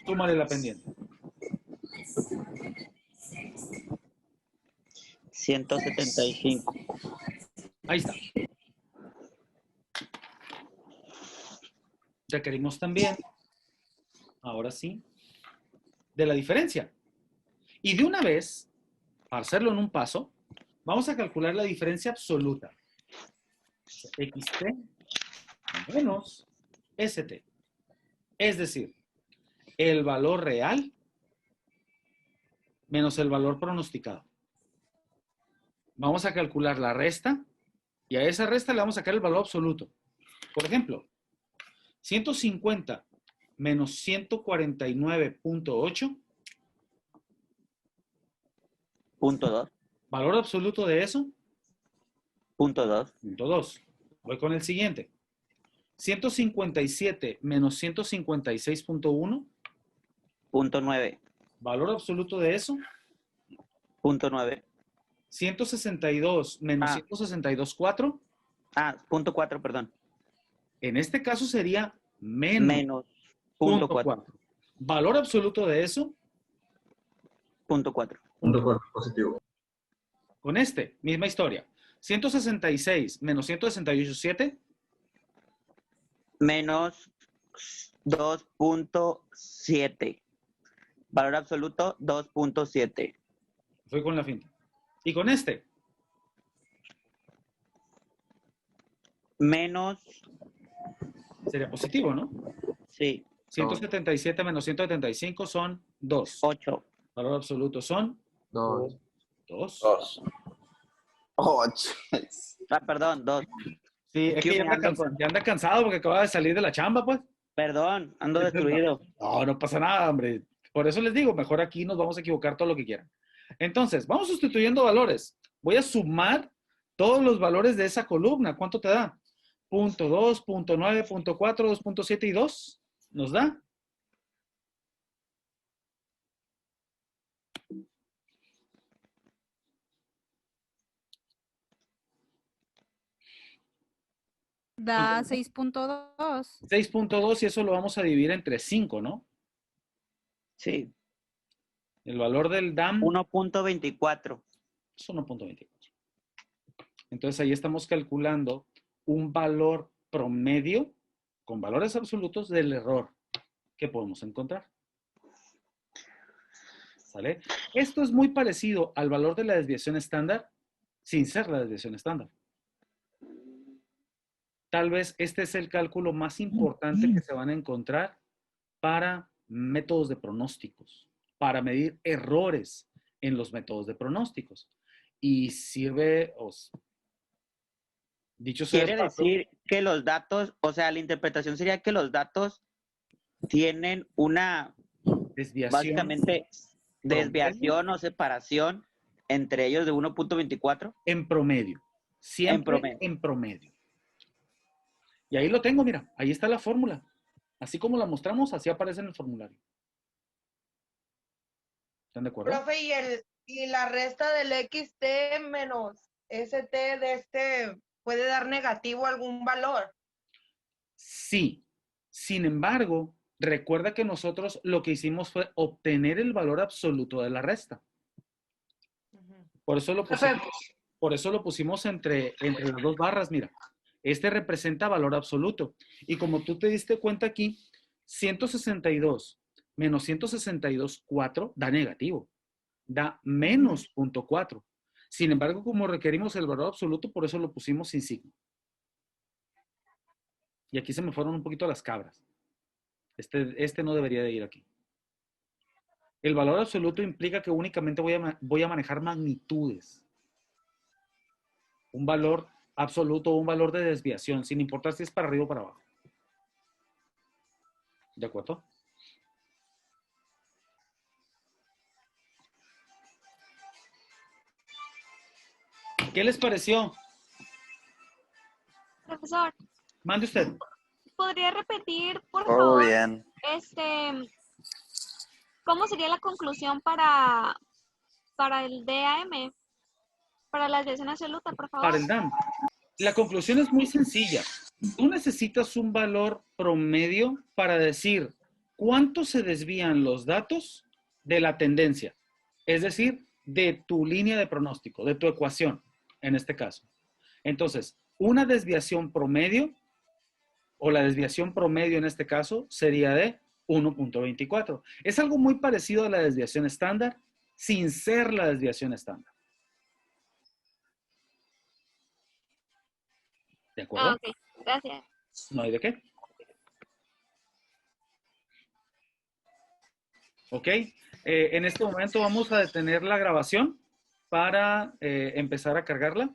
Súmale la pendiente. 175. Ahí está. Requerimos también, ahora sí, de la diferencia. Y de una vez, para hacerlo en un paso, vamos a calcular la diferencia absoluta. XT menos ST. Es decir, el valor real menos el valor pronosticado. Vamos a calcular la resta y a esa resta le vamos a sacar el valor absoluto. Por ejemplo, 150 menos 149.8. Punto 2. ¿Valor absoluto de eso? Punto 2. Punto 2. Voy con el siguiente. 157 menos 156.1. Punto 9. ¿Valor absoluto de eso? Punto 9. 162 menos 162.4. Punto 4, perdón. En este caso sería menos punto 4. ¿Valor absoluto de eso? Punto 4. Punto 4, positivo. Con este, misma historia. 166 menos 168.7. Menos 2.7. Valor absoluto, 2.7. Fui con la finta. Y con este. Menos. Sería positivo, ¿no? Sí. 177 menos 175 son 2. 8. Valor absoluto son 2. 2. 8. Perdón, 2. Sí, es que ya anda cansado porque acaba de salir de la chamba, pues. Perdón, ando destruido. No, no pasa nada, hombre. Por eso les digo, mejor aquí nos vamos a equivocar todo lo que quieran. Entonces, vamos sustituyendo valores. Voy a sumar todos los valores de esa columna. ¿Cuánto te da? Punto 2, punto 9, punto 4, 2.7 y 2. ¿Nos da? Da 6.2. 6.2 y eso lo vamos a dividir entre 5, ¿no? Sí. El valor del DAM 1.24. es 1.24. Entonces ahí estamos calculando un valor promedio con valores absolutos del error que podemos encontrar. ¿Sale? Esto es muy parecido al valor de la desviación estándar sin ser la desviación estándar. Tal vez este es el cálculo más importante que se van a encontrar para métodos de pronósticos, para medir errores en los métodos de pronósticos. Y sirve, dicho sea Quiere decir que los datos, o sea, la interpretación sería que los datos tienen una desviación, básicamente desviación o separación entre ellos de 1.24. En promedio. Siempre en promedio. Y ahí lo tengo, mira, ahí está la fórmula. Así como la mostramos, así aparece en el formulario. ¿Están de acuerdo? Profe, y la resta del XT menos ST de este puede dar negativo algún valor. Sí. Sin embargo, recuerda que nosotros lo que hicimos fue obtener el valor absoluto de la resta. Por eso lo pusimos entre las dos barras, mira. Este representa valor absoluto. Y como tú te diste cuenta aquí, 162 menos 162,4 da negativo. Da menos 0.4. Sin embargo, como requerimos el valor absoluto, por eso lo pusimos sin signo. Y aquí se me fueron un poquito las cabras. Este no debería de ir aquí. El valor absoluto implica que únicamente voy a manejar magnitudes. Un valor absoluto o un valor de desviación, sin importar si es para arriba o para abajo. ¿De acuerdo? ¿Qué les pareció? Profesor, Mande usted. ¿podría repetir, por Todo favor, bien. cómo sería la conclusión para el DAM? Para la desviación absoluta, por favor. Para el DAM. La conclusión es muy sencilla. Tú necesitas un valor promedio para decir cuánto se desvían los datos de la tendencia. Es decir, de tu línea de pronóstico, de tu ecuación, en este caso. Entonces, una desviación promedio, o la desviación promedio en este caso, sería de 1.24. Es algo muy parecido a la desviación estándar, sin ser la desviación estándar. ¿De acuerdo? Ok, gracias. No hay de qué. Ok. En este momento vamos a detener la grabación para empezar a cargarla.